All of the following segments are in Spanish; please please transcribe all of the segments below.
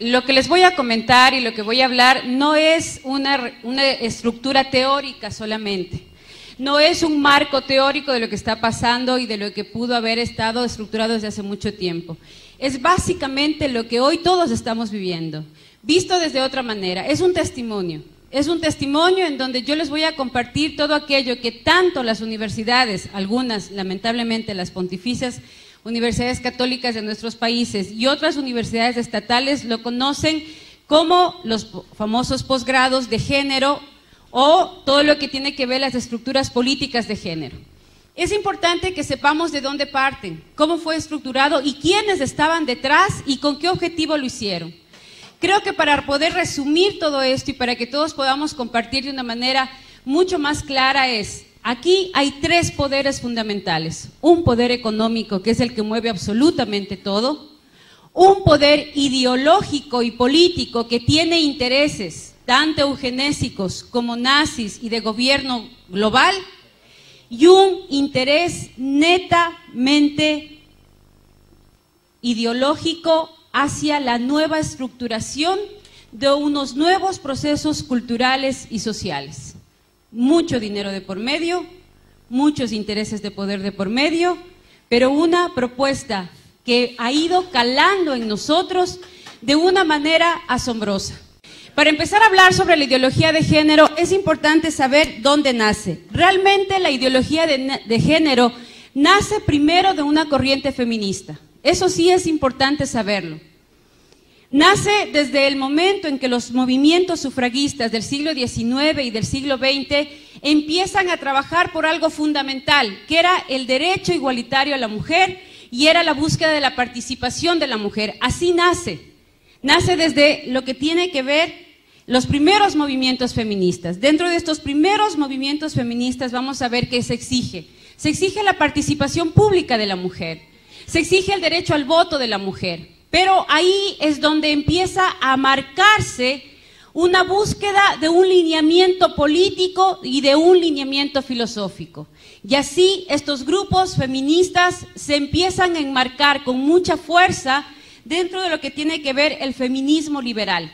Lo que les voy a comentar y lo que voy a hablar no es una estructura teórica solamente, no es un marco teórico de lo que está pasando y de lo que pudo haber estado estructurado desde hace mucho tiempo. Es básicamente lo que hoy todos estamos viviendo, visto desde otra manera. Es un testimonio en donde yo les voy a compartir todo aquello que tanto las universidades, algunas lamentablemente las pontificias, universidades católicas de nuestros países y otras universidades estatales lo conocen como los famosos posgrados de género o todo lo que tiene que ver las estructuras políticas de género. Es importante que sepamos de dónde parten, cómo fue estructurado y quiénes estaban detrás y con qué objetivo lo hicieron. Creo que para poder resumir todo esto y para que todos podamos compartir de una manera mucho más clara aquí hay tres poderes fundamentales. Un poder económico, que es el que mueve absolutamente todo. Un poder ideológico y político que tiene intereses, tanto eugenésicos como nazis y de gobierno global. Y un interés netamente ideológico hacia la nueva estructuración de unos nuevos procesos culturales y sociales. Mucho dinero de por medio, muchos intereses de poder de por medio, pero una propuesta que ha ido calando en nosotros de una manera asombrosa. Para empezar a hablar sobre la ideología de género, es importante saber dónde nace. Realmente la ideología de género nace primero de una corriente feminista. Eso sí es importante saberlo. Nace desde el momento en que los movimientos sufragistas del siglo XIX y del siglo XX empiezan a trabajar por algo fundamental, que era el derecho igualitario a la mujer y era la búsqueda de la participación de la mujer. Así nace. Nace desde lo que tiene que ver los primeros movimientos feministas. Dentro de estos primeros movimientos feministas vamos a ver qué se exige. Se exige la participación pública de la mujer, se exige el derecho al voto de la mujer. Pero ahí es donde empieza a marcarse una búsqueda de un lineamiento político y de un lineamiento filosófico. Y así estos grupos feministas se empiezan a enmarcar con mucha fuerza dentro de lo que tiene que ver el feminismo liberal.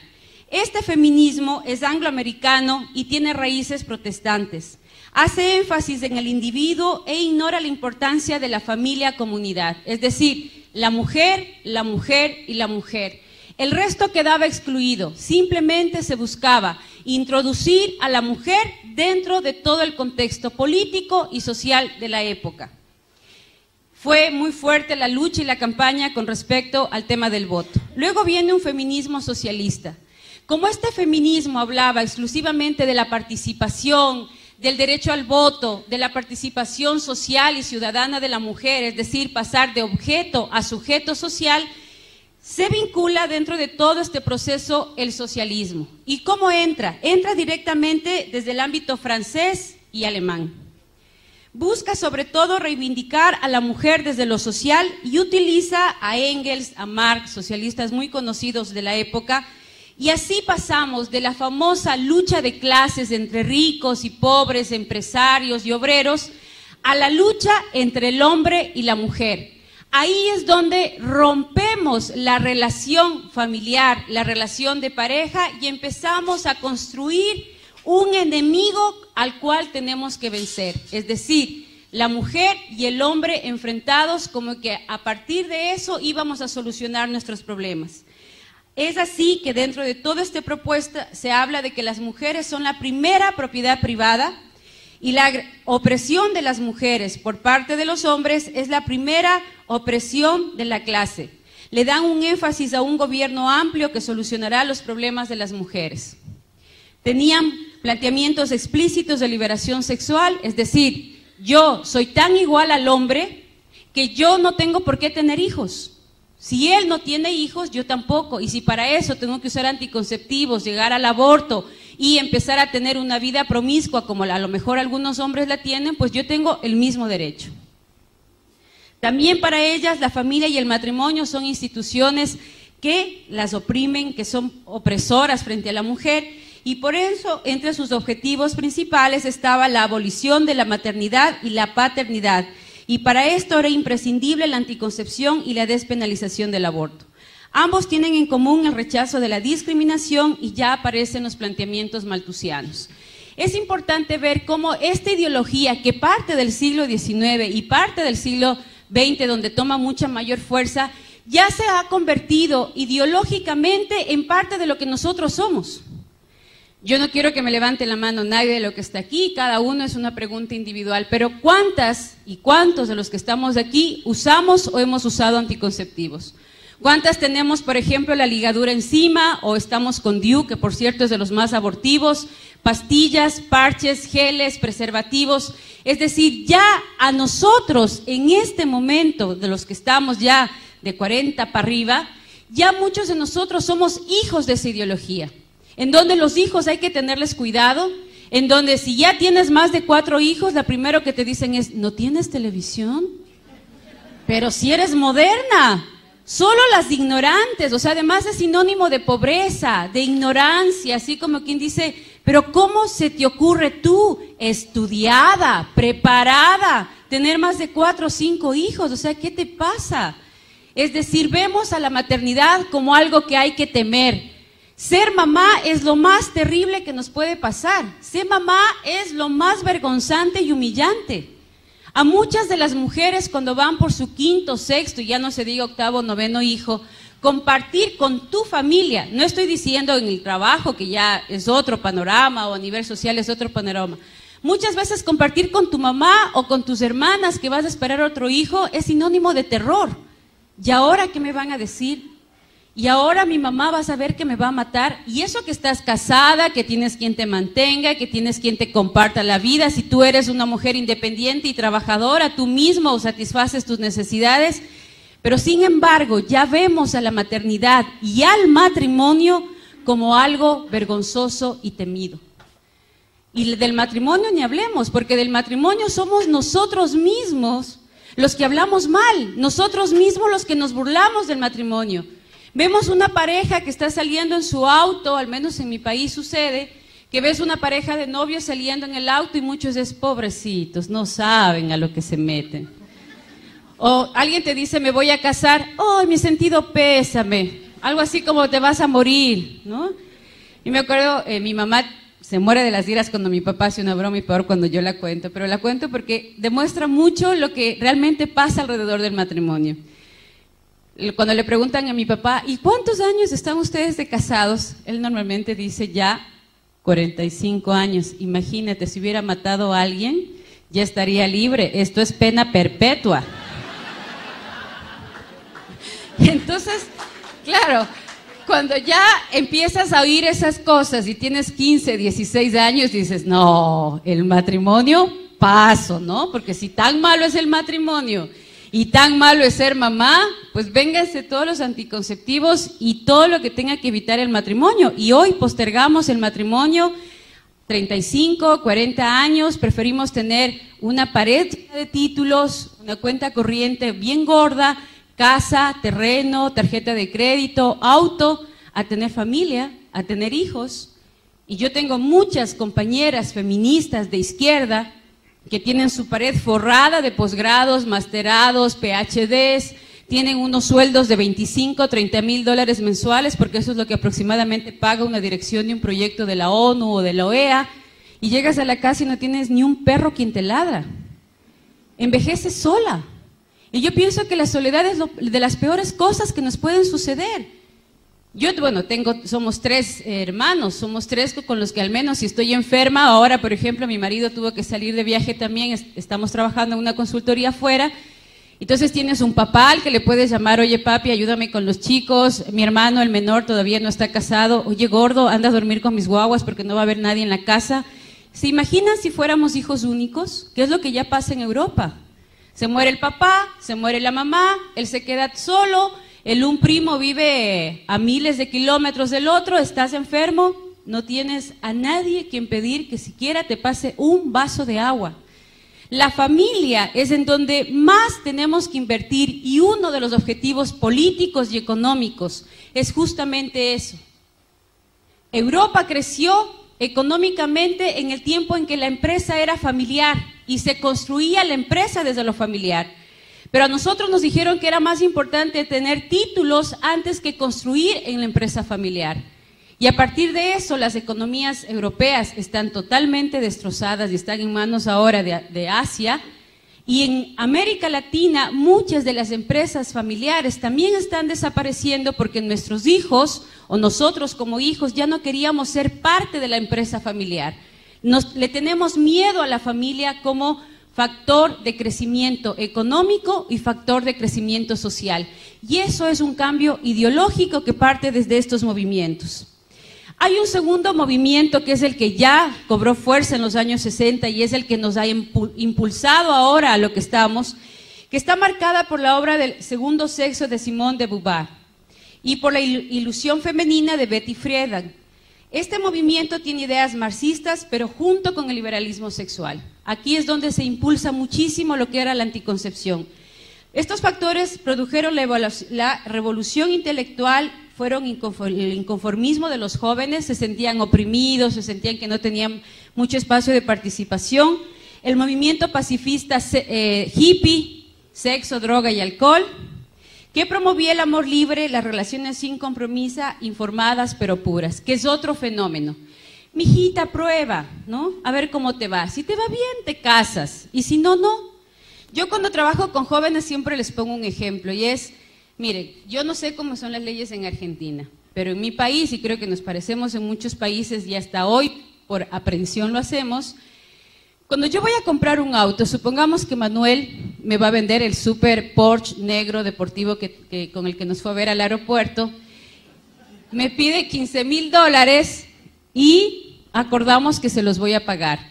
Este feminismo es angloamericano y tiene raíces protestantes. Hace énfasis en el individuo e ignora la importancia de la familia-comunidad, es decir, la mujer y la mujer. El resto quedaba excluido, simplemente se buscaba introducir a la mujer dentro de todo el contexto político y social de la época. Fue muy fuerte la lucha y la campaña con respecto al tema del voto. Luego viene un feminismo socialista. Como este feminismo hablaba exclusivamente de la participación, del derecho al voto, de la participación social y ciudadana de la mujer, es decir, pasar de objeto a sujeto social, se vincula dentro de todo este proceso el socialismo. ¿Y cómo entra? Entra directamente desde el ámbito francés y alemán. Busca sobre todo reivindicar a la mujer desde lo social y utiliza a Engels, a Marx, socialistas muy conocidos de la época. Y así pasamos de la famosa lucha de clases entre ricos y pobres, empresarios y obreros, a la lucha entre el hombre y la mujer. Ahí es donde rompemos la relación familiar, la relación de pareja y empezamos a construir un enemigo al cual tenemos que vencer. Es decir, la mujer y el hombre enfrentados, como que a partir de eso íbamos a solucionar nuestros problemas. Es así que dentro de toda esta propuesta se habla de que las mujeres son la primera propiedad privada y la opresión de las mujeres por parte de los hombres es la primera opresión de la clase. Le dan un énfasis a un gobierno amplio que solucionará los problemas de las mujeres. Tenían planteamientos explícitos de liberación sexual, es decir, yo soy tan igual al hombre que yo no tengo por qué tener hijos. Si él no tiene hijos, yo tampoco. Y si para eso tengo que usar anticonceptivos, llegar al aborto y empezar a tener una vida promiscua, como a lo mejor algunos hombres la tienen, pues yo tengo el mismo derecho. También para ellas la familia y el matrimonio son instituciones que las oprimen, que son opresoras frente a la mujer, y por eso entre sus objetivos principales estaba la abolición de la maternidad y la paternidad. Y para esto era imprescindible la anticoncepción y la despenalización del aborto. Ambos tienen en común el rechazo de la discriminación y ya aparecen los planteamientos malthusianos. Es importante ver cómo esta ideología que parte del siglo XIX y parte del siglo XX, donde toma mucha mayor fuerza, ya se ha convertido ideológicamente en parte de lo que nosotros somos. Yo no quiero que me levante la mano nadie de lo que está aquí, cada uno es una pregunta individual, pero ¿cuántas y cuántos de los que estamos aquí usamos o hemos usado anticonceptivos? ¿Cuántas tenemos, por ejemplo, la ligadura encima o estamos con DIU, que por cierto es de los más abortivos, pastillas, parches, geles, preservativos? Es decir, ya a nosotros en este momento, de los que estamos ya de 40 para arriba, ya muchos de nosotros somos hijos de esa ideología, en donde los hijos hay que tenerles cuidado, en donde si ya tienes más de 4 hijos, lo primero que te dicen es, ¿no tienes televisión? Pero si eres moderna. Solo las ignorantes, o sea, además es sinónimo de pobreza, de ignorancia, así como quien dice, pero ¿cómo se te ocurre tú, estudiada, preparada, tener más de 4 o 5 hijos? O sea, ¿qué te pasa? Es decir, vemos a la maternidad como algo que hay que temer. Ser mamá es lo más terrible que nos puede pasar. Ser mamá es lo más vergonzante y humillante. A muchas de las mujeres cuando van por su 5º, 6º, ya no se diga 8º, 9º hijo, compartir con tu familia, no estoy diciendo en el trabajo que ya es otro panorama o a nivel social es otro panorama, muchas veces compartir con tu mamá o con tus hermanas que vas a esperar otro hijo es sinónimo de terror. ¿Y ahora qué me van a decir? Y ahora mi mamá va a saber que me va a matar, y eso que estás casada, que tienes quien te mantenga, que tienes quien te comparta la vida, si tú eres una mujer independiente y trabajadora, tú mismo satisfaces tus necesidades, pero sin embargo ya vemos a la maternidad y al matrimonio como algo vergonzoso y temido. Y del matrimonio ni hablemos, porque del matrimonio somos nosotros mismos los que hablamos mal, nosotros mismos los que nos burlamos del matrimonio. Vemos una pareja que está saliendo en su auto, al menos en mi país sucede, que ves una pareja de novios saliendo en el auto y muchos dicen, pobrecitos, no saben a lo que se meten. O alguien te dice, me voy a casar, oh, mi sentido pésame, algo así como te vas a morir, ¿no? Y me acuerdo, mi mamá se muere de las iras cuando mi papá hace una broma y peor cuando yo la cuento, pero la cuento porque demuestra mucho lo que realmente pasa alrededor del matrimonio. Cuando le preguntan a mi papá, ¿y cuántos años están ustedes de casados? Él normalmente dice ya 45 años. Imagínate, si hubiera matado a alguien, ya estaría libre. Esto es pena perpetua. Entonces, claro, cuando ya empiezas a oír esas cosas y tienes 15, 16 años, dices, no, el matrimonio, paso, ¿no? Porque si tan malo es el matrimonio y tan malo es ser mamá, pues vénganse todos los anticonceptivos y todo lo que tenga que evitar el matrimonio. Y hoy postergamos el matrimonio 35, 40 años, preferimos tener una pared de títulos, una cuenta corriente bien gorda, casa, terreno, tarjeta de crédito, auto, a tener familia, a tener hijos. Y yo tengo muchas compañeras feministas de izquierda que tienen su pared forrada de posgrados, masterados, PhDs, tienen unos sueldos de 25, 30 mil dólares mensuales, porque eso es lo que aproximadamente paga una dirección de un proyecto de la ONU o de la OEA, y llegas a la casa y no tienes ni un perro quien te ladra. Envejeces sola. Y yo pienso que la soledad es de las peores cosas que nos pueden suceder. Yo, bueno, somos 3 hermanos, somos 3 con los que al menos si estoy enferma, ahora por ejemplo mi marido tuvo que salir de viaje también, estamos trabajando en una consultoría afuera, entonces tienes un papá al que le puedes llamar, oye papi, ayúdame con los chicos, mi hermano el menor todavía no está casado, oye gordo, anda a dormir con mis guaguas porque no va a haber nadie en la casa. ¿Se imaginan si fuéramos hijos únicos? ¿Qué es lo que ya pasa en Europa? Se muere el papá, se muere la mamá, él se queda solo, un primo vive a miles de kilómetros del otro, estás enfermo, no tienes a nadie quien pedir que siquiera te pase un vaso de agua. La familia es en donde más tenemos que invertir y uno de los objetivos políticos y económicos es justamente eso. Europa creció económicamente en el tiempo en que la empresa era familiar y se construía la empresa desde lo familiar. Pero a nosotros nos dijeron que era más importante tener títulos antes que construir en la empresa familiar. Y a partir de eso, las economías europeas están totalmente destrozadas y están en manos ahora de Asia. Y en América Latina, muchas de las empresas familiares también están desapareciendo porque nuestros hijos, o nosotros como hijos, ya no queríamos ser parte de la empresa familiar. Le tenemos miedo a la familia como factor de crecimiento económico y factor de crecimiento social. Y eso es un cambio ideológico que parte desde estos movimientos. Hay un segundo movimiento que es el que ya cobró fuerza en los años 60 y es el que nos ha impulsado ahora a lo que estamos, que está marcada por la obra del Segundo Sexo de Simone de Beauvoir y por la ilusión femenina de Betty Friedan. Este movimiento tiene ideas marxistas, pero junto con el liberalismo sexual. Aquí es donde se impulsa muchísimo lo que era la anticoncepción. Estos factores produjeron la revolución intelectual, fueron el inconformismo de los jóvenes, se sentían oprimidos, se sentían que no tenían mucho espacio de participación. El movimiento pacifista hippie, sexo, droga y alcohol, que promovía el amor libre, las relaciones sin compromiso, informadas pero puras, que es otro fenómeno. Mijita, prueba, ¿no? A ver cómo te va. Si te va bien, te casas, y si no, no. Yo cuando trabajo con jóvenes siempre les pongo un ejemplo, y es, miren, yo no sé cómo son las leyes en Argentina, pero en mi país, y creo que nos parecemos en muchos países, y hasta hoy por aprensión lo hacemos. Cuando yo voy a comprar un auto, supongamos que Manuel me va a vender el super Porsche negro deportivo con el que nos fue a ver al aeropuerto, me pide $15,000 y acordamos que se los voy a pagar.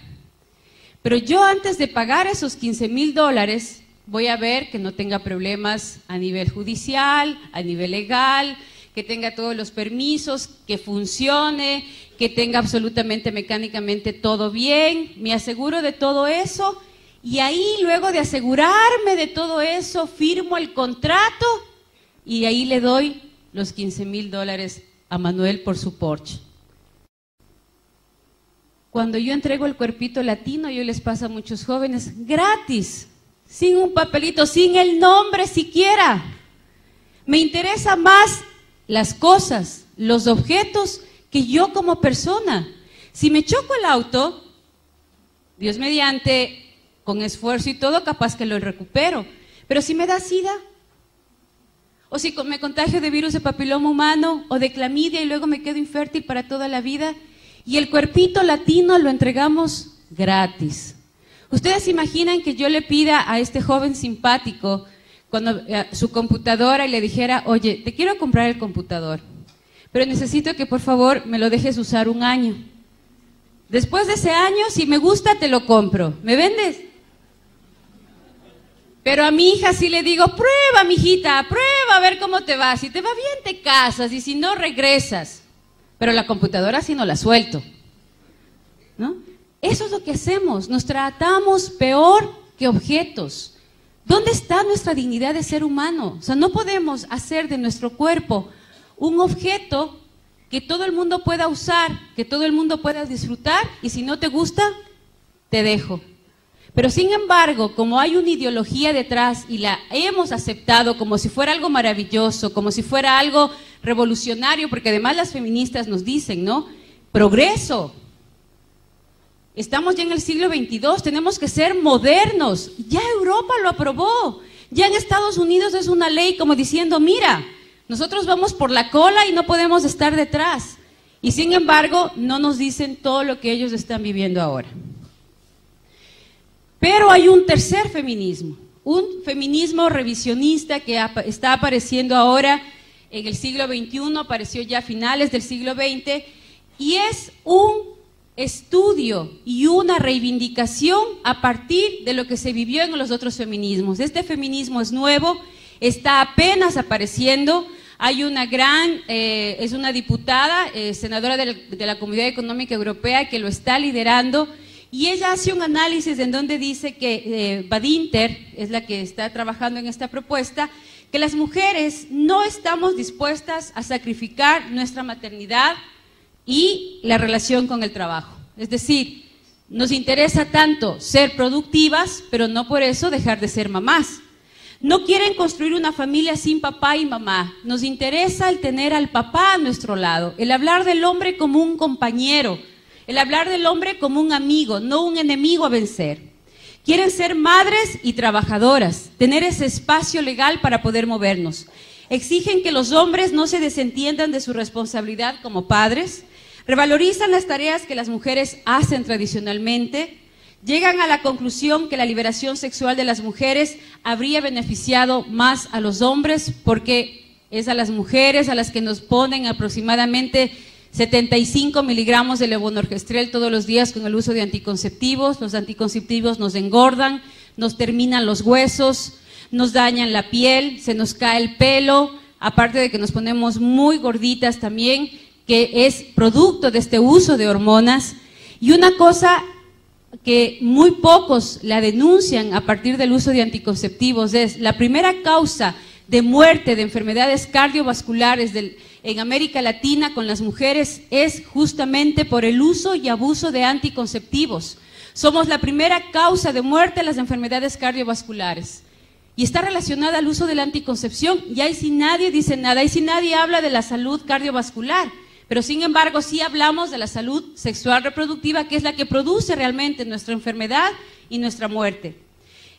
Pero yo antes de pagar esos $15,000 voy a ver que no tenga problemas a nivel judicial, a nivel legal, que tenga todos los permisos, que funcione, que tenga absolutamente mecánicamente todo bien, me aseguro de todo eso y ahí luego de asegurarme de todo eso firmo el contrato y ahí le doy los $15,000 a Manuel por su Porsche. Cuando yo entrego el cuerpito latino, yo les paso a muchos jóvenes gratis, sin un papelito, sin el nombre siquiera. Me interesa más las cosas, los objetos, que yo como persona. Si me choco el auto, Dios mediante, con esfuerzo y todo, capaz que lo recupero. Pero si me da SIDA, o si me contagio de virus de papiloma humano, o de clamidia y luego me quedo infértil para toda la vida, y el cuerpito latino lo entregamos gratis. ¿Ustedes se imaginan que yo le pida a este joven simpático su computadora y le dijera, oye, te quiero comprar el computador, pero necesito que por favor me lo dejes usar 1 año. Después de ese año, si me gusta, te lo compro. ¿Me vendes? Pero a mi hija sí le digo, prueba, mijita, prueba a ver cómo te va. Si te va bien, te casas, y si no, regresas. Pero la computadora sí no la suelto, ¿no? Eso es lo que hacemos, nos tratamos peor que objetos. ¿Dónde está nuestra dignidad de ser humano? O sea, no podemos hacer de nuestro cuerpo un objeto que todo el mundo pueda usar, que todo el mundo pueda disfrutar, y si no te gusta, te dejo. Pero sin embargo, como hay una ideología detrás y la hemos aceptado como si fuera algo maravilloso, como si fuera algo revolucionario, porque además las feministas nos dicen, ¿no? Progreso. Estamos ya en el siglo XXII, tenemos que ser modernos. Ya Europa lo aprobó. Ya en Estados Unidos es una ley como diciendo, mira, nosotros vamos por la cola y no podemos estar detrás. Y sin embargo, no nos dicen todo lo que ellos están viviendo ahora. Pero hay un tercer feminismo, un feminismo revisionista que está apareciendo ahora en el siglo XXI, apareció ya a finales del siglo XX, y es un estudio y una reivindicación a partir de lo que se vivió en los otros feminismos. Este feminismo es nuevo, está apenas apareciendo. Hay una es una diputada, senadora de la Comunidad Económica Europea que lo está liderando, y ella hace un análisis en donde dice que Badinter es la que está trabajando en esta propuesta, que las mujeres no estamos dispuestas a sacrificar nuestra maternidad y la relación con el trabajo. Es decir, nos interesa tanto ser productivas, pero no por eso dejar de ser mamás. No quieren construir una familia sin papá y mamá. Nos interesa el tener al papá a nuestro lado, el hablar del hombre como un compañero, el hablar del hombre como un amigo, no un enemigo a vencer. Quieren ser madres y trabajadoras, tener ese espacio legal para poder movernos. Exigen que los hombres no se desentiendan de su responsabilidad como padres, revalorizan las tareas que las mujeres hacen tradicionalmente, llegan a la conclusión que la liberación sexual de las mujeres habría beneficiado más a los hombres porque es a las mujeres a las que nos ponen aproximadamente 75 miligramos de levonorgestrel todos los días con el uso de anticonceptivos. Los anticonceptivos nos engordan, nos terminan los huesos, nos dañan la piel, se nos cae el pelo, aparte de que nos ponemos muy gorditas también, que es producto de este uso de hormonas. Y una cosa que muy pocos la denuncian a partir del uso de anticonceptivos es la primera causa de muerte de enfermedades cardiovasculares en América Latina con las mujeres es justamente por el uso y abuso de anticonceptivos. Somos la primera causa de muerte de las enfermedades cardiovasculares y está relacionada al uso de la anticoncepción, y ahí sí nadie dice nada, ahí sí nadie habla de la salud cardiovascular. Pero sin embargo sí hablamos de la salud sexual reproductiva, que es la que produce realmente nuestra enfermedad y nuestra muerte.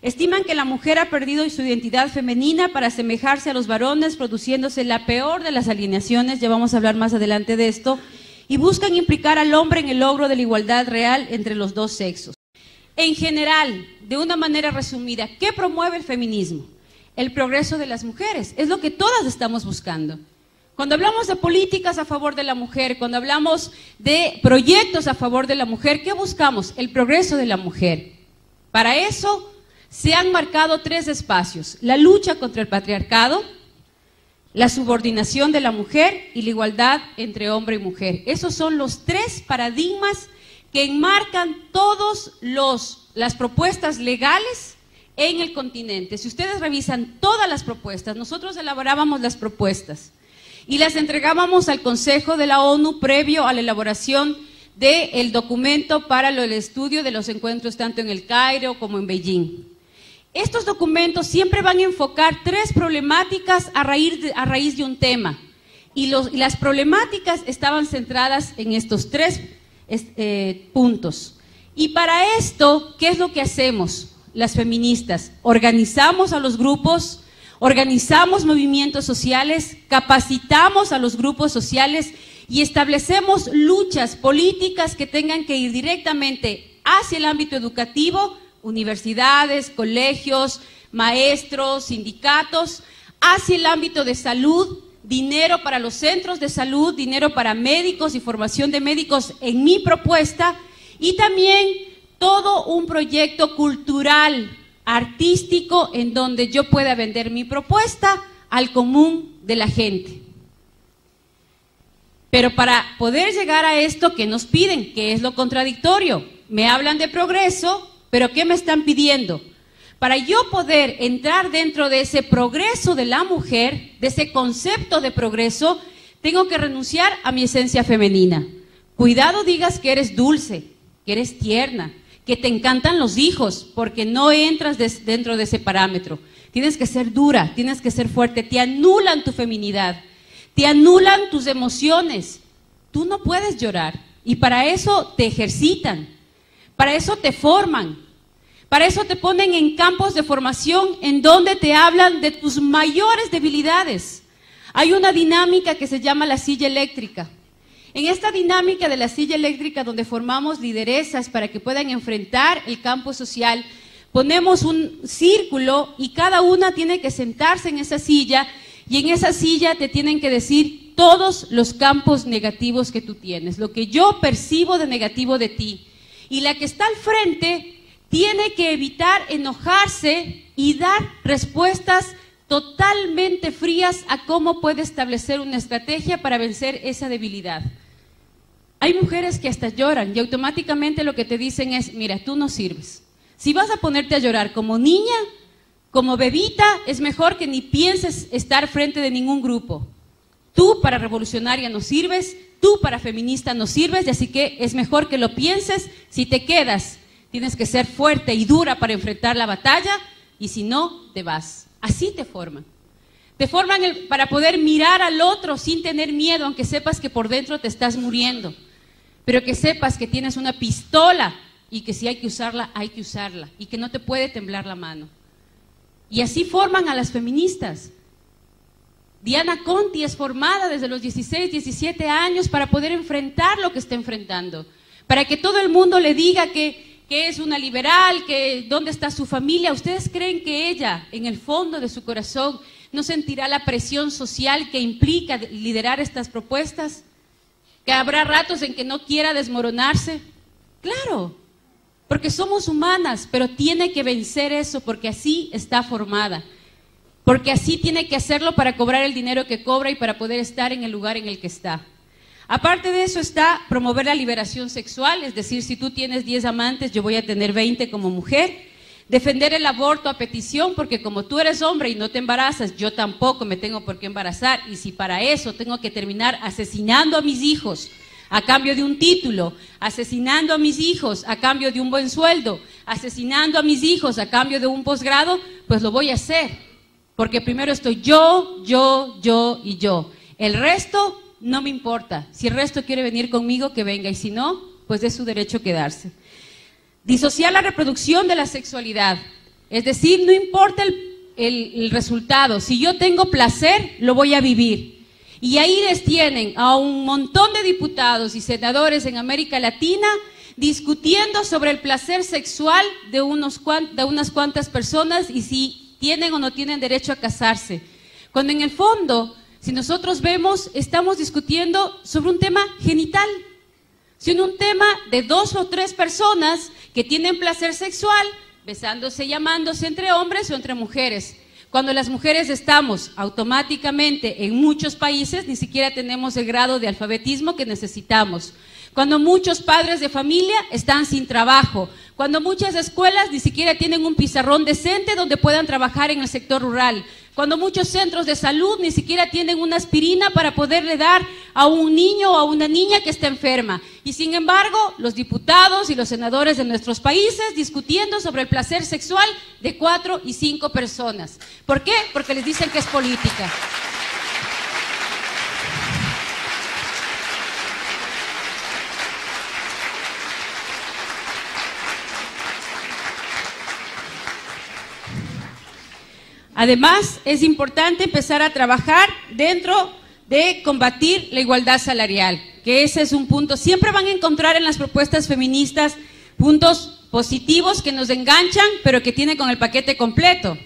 Estiman que la mujer ha perdido su identidad femenina para asemejarse a los varones, produciéndose la peor de las alienaciones, ya vamos a hablar más adelante de esto, y buscan implicar al hombre en el logro de la igualdad real entre los dos sexos. En general, de una manera resumida, ¿qué promueve el feminismo? El progreso de las mujeres, es lo que todas estamos buscando. Cuando hablamos de políticas a favor de la mujer, cuando hablamos de proyectos a favor de la mujer, ¿qué buscamos? El progreso de la mujer. Para eso se han marcado 3 espacios: la lucha contra el patriarcado, la subordinación de la mujer y la igualdad entre hombre y mujer. Esos son los 3 paradigmas que enmarcan todas las propuestas legales en el continente. Si ustedes revisan todas las propuestas, nosotros elaborábamos las propuestas y las entregábamos al Consejo de la ONU previo a la elaboración del documento para el estudio de los encuentros tanto en el Cairo como en Beijing. Estos documentos siempre van a enfocar 3 problemáticas a raíz de un tema, y las problemáticas estaban centradas en estos 3 puntos. Y para esto, ¿qué es lo que hacemos las feministas? Organizamos a los grupos, organizamos movimientos sociales, capacitamos a los grupos sociales y establecemos luchas políticas que tengan que ir directamente hacia el ámbito educativo, universidades, colegios, maestros, sindicatos, hacia el ámbito de salud, dinero para los centros de salud, dinero para médicos y formación de médicos en mi propuesta, y también todo un proyecto cultural, artístico, en donde yo pueda vender mi propuesta al común de la gente. Pero para poder llegar a esto, ¿qué nos piden? ¿Qué es lo contradictorio? Me hablan de progreso, pero ¿qué me están pidiendo? Para yo poder entrar dentro de ese progreso de la mujer, de ese concepto de progreso, tengo que renunciar a mi esencia femenina. Cuidado digas que eres dulce, que eres tierna, que te encantan los hijos, porque no entras dentro de ese parámetro. Tienes que ser dura, tienes que ser fuerte, te anulan tu feminidad, te anulan tus emociones. Tú no puedes llorar, y para eso te ejercitan, para eso te forman, para eso te ponen en campos de formación en donde te hablan de tus mayores debilidades. Hay una dinámica que se llama la silla eléctrica. En esta dinámica de la silla eléctrica, donde formamos lideresas para que puedan enfrentar el campo social, ponemos un círculo y cada una tiene que sentarse en esa silla, y en esa silla te tienen que decir todos los campos negativos que tú tienes, lo que yo percibo de negativo de ti. Y la que está al frente tiene que evitar enojarse y dar respuestas totalmente frías a cómo puede establecer una estrategia para vencer esa debilidad. Hay mujeres que hasta lloran y automáticamente lo que te dicen es: mira, tú no sirves. Si vas a ponerte a llorar como niña, como bebita, es mejor que ni pienses estar frente de ningún grupo. Tú para revolucionaria no sirves, tú para feminista no sirves, y así que es mejor que lo pienses. Si te quedas, tienes que ser fuerte y dura para enfrentar la batalla, y si no, te vas. Así te forman. Te forman para poder mirar al otro sin tener miedo, aunque sepas que por dentro te estás muriendo. Pero que sepas que tienes una pistola y que si hay que usarla, hay que usarla. Y que no te puede temblar la mano. Y así forman a las feministas. Diana Conti es formada desde los 16, 17 años para poder enfrentar lo que está enfrentando. Para que todo el mundo le diga que es una liberal, que dónde está su familia. ¿Ustedes creen que ella, en el fondo de su corazón, no sentirá la presión social que implica liderar estas propuestas? ¿Que habrá ratos en que no quiera desmoronarse? Claro, porque somos humanas, pero tiene que vencer eso porque así está formada. Porque así tiene que hacerlo para cobrar el dinero que cobra y para poder estar en el lugar en el que está. Aparte de eso está promover la liberación sexual, es decir, si tú tienes 10 amantes, yo voy a tener 20 como mujer. Defender el aborto a petición, porque como tú eres hombre y no te embarazas, yo tampoco me tengo por qué embarazar. Y si para eso tengo que terminar asesinando a mis hijos a cambio de un título, asesinando a mis hijos a cambio de un buen sueldo, asesinando a mis hijos a cambio de un posgrado, pues lo voy a hacer. Porque primero estoy yo y yo. El resto no me importa. Si el resto quiere venir conmigo, que venga. Y si no, pues es su derecho quedarse. Disociar la reproducción de la sexualidad. Es decir, no importa el resultado. Si yo tengo placer, lo voy a vivir. Y ahí les tienen a un montón de diputados y senadores en América Latina discutiendo sobre el placer sexual de unas cuantas personas y si tienen o no tienen derecho a casarse. Cuando en el fondo, si nosotros vemos, estamos discutiendo sobre un tema genital, sino un tema de 2 o 3 personas que tienen placer sexual, besándose y amándose entre hombres o entre mujeres. Cuando las mujeres estamos automáticamente en muchos países, ni siquiera tenemos el grado de alfabetismo que necesitamos. Cuando muchos padres de familia están sin trabajo. Cuando muchas escuelas ni siquiera tienen un pizarrón decente donde puedan trabajar en el sector rural. Cuando muchos centros de salud ni siquiera tienen una aspirina para poderle dar a un niño o a una niña que está enferma. Y sin embargo, los diputados y los senadores de nuestros países discutiendo sobre el placer sexual de 4 y 5 personas. ¿Por qué? Porque les dicen que es política. Además, es importante empezar a trabajar dentro de combatir la igualdad salarial, que ese es un punto. Siempre van a encontrar en las propuestas feministas puntos positivos que nos enganchan, pero que tienen con el paquete completo.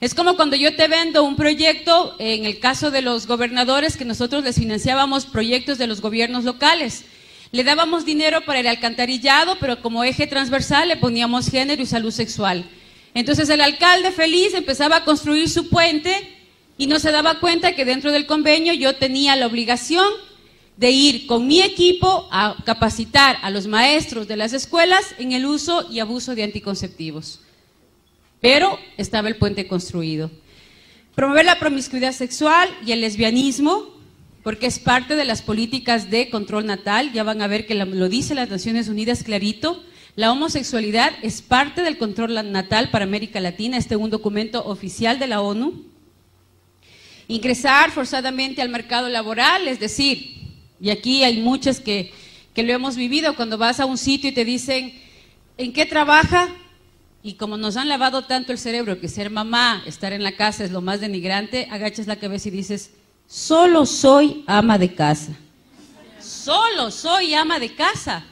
Es como cuando yo te vendo un proyecto, en el caso de los gobernadores, que nosotros les financiábamos proyectos de los gobiernos locales. Le dábamos dinero para el alcantarillado, pero como eje transversal le poníamos género y salud sexual. Entonces el alcalde feliz empezaba a construir su puente y no se daba cuenta que dentro del convenio yo tenía la obligación de ir con mi equipo a capacitar a los maestros de las escuelas en el uso y abuso de anticonceptivos. Pero estaba el puente construido. Promover la promiscuidad sexual y el lesbianismo, porque es parte de las políticas de control natal. Ya van a ver que lo dice las Naciones Unidas clarito. La homosexualidad es parte del control natal para América Latina, un documento oficial de la ONU. Ingresar forzadamente al mercado laboral, es decir, y aquí hay muchas que lo hemos vivido, cuando vas a un sitio y te dicen, ¿en qué trabaja? Y como nos han lavado tanto el cerebro que ser mamá, estar en la casa es lo más denigrante, agachas la cabeza y dices, solo soy ama de casa. Solo soy ama de casa.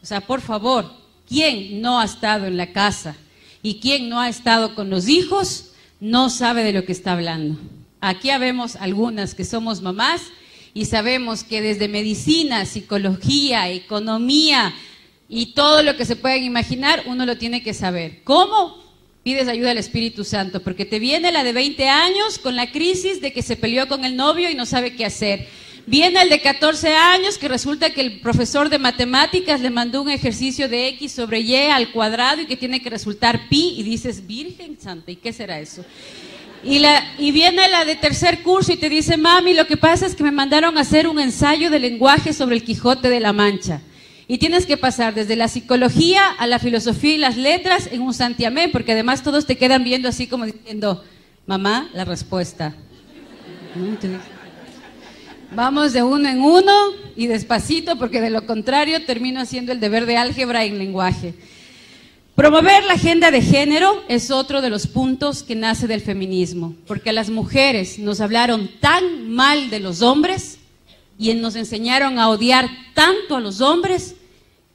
O sea, por favor. ¿Quién no ha estado en la casa y quién no ha estado con los hijos no sabe de lo que está hablando? Aquí habemos algunas que somos mamás y sabemos que desde medicina, psicología, economía y todo lo que se puedan imaginar, uno lo tiene que saber. ¿Cómo? Pides ayuda al Espíritu Santo, porque te viene la de 20 años con la crisis de que se peleó con el novio y no sabe qué hacer. Viene el de 14 años que resulta que el profesor de matemáticas le mandó un ejercicio de X sobre Y al cuadrado y que tiene que resultar pi y dices, Virgen Santa, ¿y qué será eso? Y viene la de tercer curso y te dice, mami, lo que pasa es que me mandaron a hacer un ensayo de lenguaje sobre el Quijote de la Mancha. Y tienes que pasar desde la psicología a la filosofía y las letras en un santiamén, porque además todos te quedan viendo así como diciendo, Mamá, la respuesta. Entonces, vamos de uno en uno y despacito, porque de lo contrario termino haciendo el deber de álgebra en lenguaje. Promover la agenda de género es otro de los puntos que nace del feminismo, porque a las mujeres nos hablaron tan mal de los hombres y nos enseñaron a odiar tanto a los hombres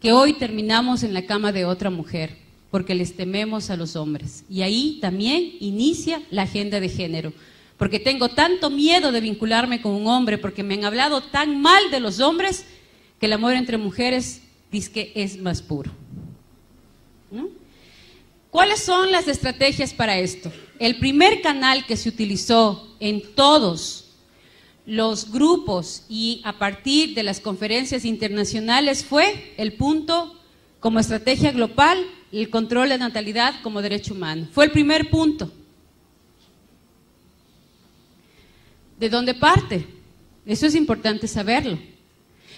que hoy terminamos en la cama de otra mujer, porque les tememos a los hombres. Y ahí también inicia la agenda de género, porque tengo tanto miedo de vincularme con un hombre, porque me han hablado tan mal de los hombres, que el amor entre mujeres dice que es más puro. ¿No? ¿Cuáles son las estrategias para esto? El primer canal que se utilizó en todos los grupos y a partir de las conferencias internacionales fue el punto como estrategia global, el control de natalidad como derecho humano. Fue el primer punto. ¿De dónde parte? Eso es importante saberlo.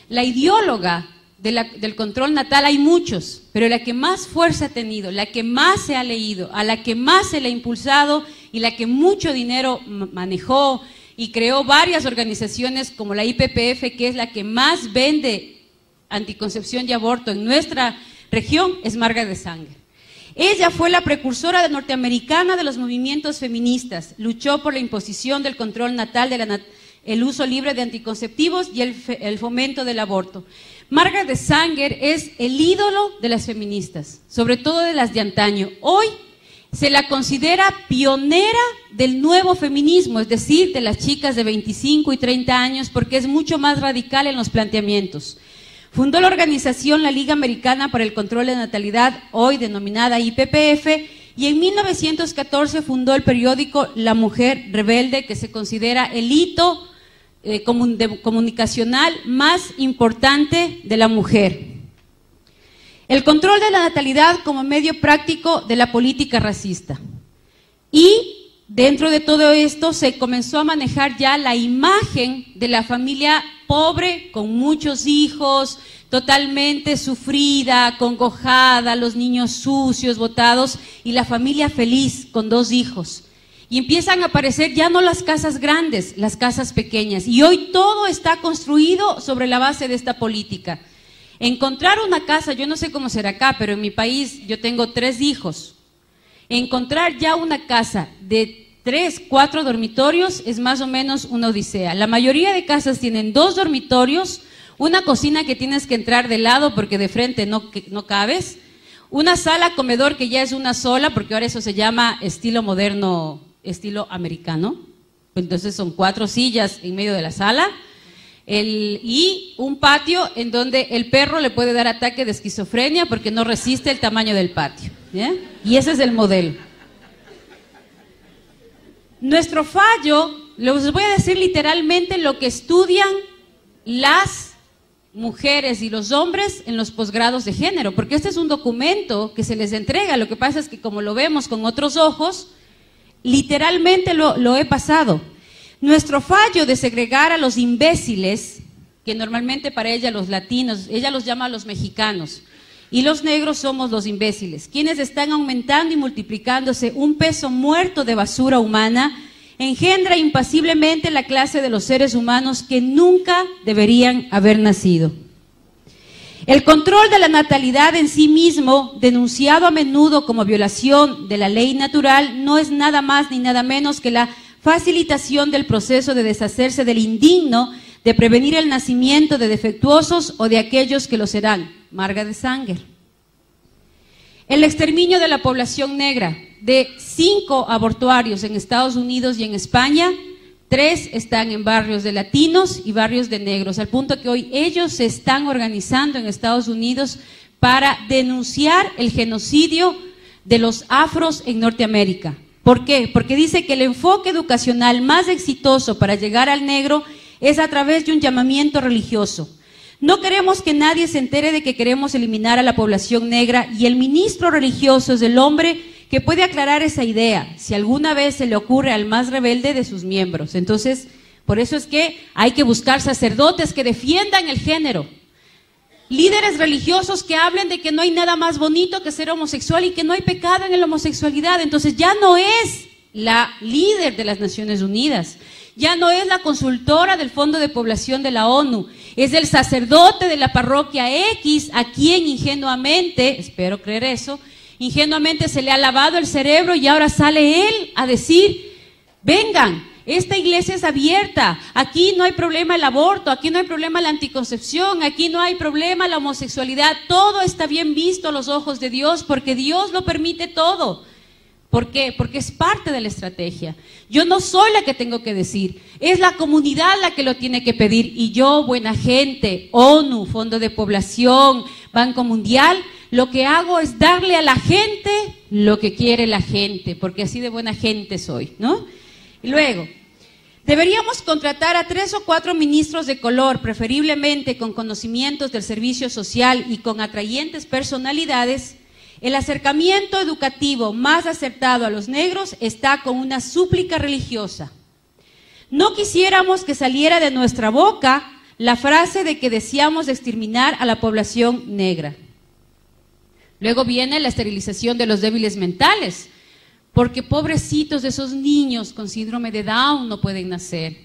La ideóloga del control natal hay muchos, pero la que más fuerza ha tenido, la que más se ha leído, a la que más se le ha impulsado y la que mucho dinero manejó y creó varias organizaciones como la IPPF, que es la que más vende anticoncepción y aborto en nuestra región, es Margaret Sanger. Ella fue la precursora norteamericana de los movimientos feministas, luchó por la imposición del control natal, el uso libre de anticonceptivos y el fomento del aborto. Margaret Sanger es el ídolo de las feministas, sobre todo de las de antaño. Hoy se la considera pionera del nuevo feminismo, es decir, de las chicas de 25 y 30 años, porque es mucho más radical en los planteamientos. Fundó la organización la Liga Americana para el Control de Natalidad, hoy denominada IPPF, y en 1914 fundó el periódico La Mujer Rebelde, que se considera el hito comunicacional más importante de la mujer. El control de la natalidad como medio práctico de la política racista. Y dentro de todo esto se comenzó a manejar ya la imagen de la familia pobre, con muchos hijos, totalmente sufrida, acongojada, los niños sucios, botados, y la familia feliz con 2 hijos. Y empiezan a aparecer ya no las casas grandes, las casas pequeñas. Y hoy todo está construido sobre la base de esta política. Encontrar una casa, yo no sé cómo será acá, pero en mi país yo tengo 3 hijos. Encontrar ya una casa de 3, 4 dormitorios es más o menos una odisea. La mayoría de casas tienen 2 dormitorios, una cocina que tienes que entrar de lado porque de frente no cabes, una sala comedor que ya es una sola, porque ahora eso se llama estilo moderno, estilo americano. Entonces son 4 sillas en medio de la sala y un patio en donde el perro le puede dar ataque de esquizofrenia porque no resiste el tamaño del patio, ¿ya? Y ese es el modelo. Nuestro fallo, les voy a decir literalmente lo que estudian las mujeres y los hombres en los posgrados de género, porque este es un documento que se les entrega. Lo que pasa es que como lo vemos con otros ojos, literalmente lo he pasado. Nuestro fallo de segregar a los imbéciles, que normalmente para ella los latinos, ella los llama a los mexicanos, y los negros somos los imbéciles, quienes están aumentando y multiplicándose un peso muerto de basura humana, engendra impasiblemente la clase de los seres humanos que nunca deberían haber nacido. El control de la natalidad en sí mismo, denunciado a menudo como violación de la ley natural, no es nada más ni nada menos que la facilitación del proceso de deshacerse del indigno, de prevenir el nacimiento de defectuosos o de aquellos que lo serán. Margaret Sanger. El exterminio de la población negra. De 5 abortuarios en Estados Unidos y en España, 3 están en barrios de latinos y barrios de negros, al punto que hoy ellos se están organizando en Estados Unidos para denunciar el genocidio de los afros en Norteamérica. ¿Por qué? Porque dice que el enfoque educacional más exitoso para llegar al negro es a través de un llamamiento religioso. No queremos que nadie se entere de que queremos eliminar a la población negra, y el ministro religioso es el hombre que puede aclarar esa idea, si alguna vez se le ocurre al más rebelde de sus miembros. Entonces, por eso es que hay que buscar sacerdotes que defiendan el género, líderes religiosos que hablen de que no hay nada más bonito que ser homosexual y que no hay pecado en la homosexualidad. Entonces ya no es la líder de las Naciones Unidas. Ya no es la consultora del Fondo de Población de la ONU, es el sacerdote de la parroquia X a quien ingenuamente, espero creer eso, ingenuamente se le ha lavado el cerebro y ahora sale él a decir, vengan, esta iglesia es abierta, aquí no hay problema el aborto, aquí no hay problema la anticoncepción, aquí no hay problema la homosexualidad, todo está bien visto a los ojos de Dios porque Dios lo permite todo. ¿Por qué? Porque es parte de la estrategia. Yo no soy la que tengo que decir, es la comunidad la que lo tiene que pedir y yo, buena gente, ONU, Fondo de Población, Banco Mundial, lo que hago es darle a la gente lo que quiere la gente, porque así de buena gente soy, ¿no? Y luego, deberíamos contratar a 3 o 4 ministros de color, preferiblemente con conocimientos del servicio social y con atrayentes personalidades. El acercamiento educativo más acertado a los negros está con una súplica religiosa. No quisiéramos que saliera de nuestra boca la frase de que deseamos exterminar a la población negra. Luego viene la esterilización de los débiles mentales, porque pobrecitos de esos niños con síndrome de Down no pueden nacer.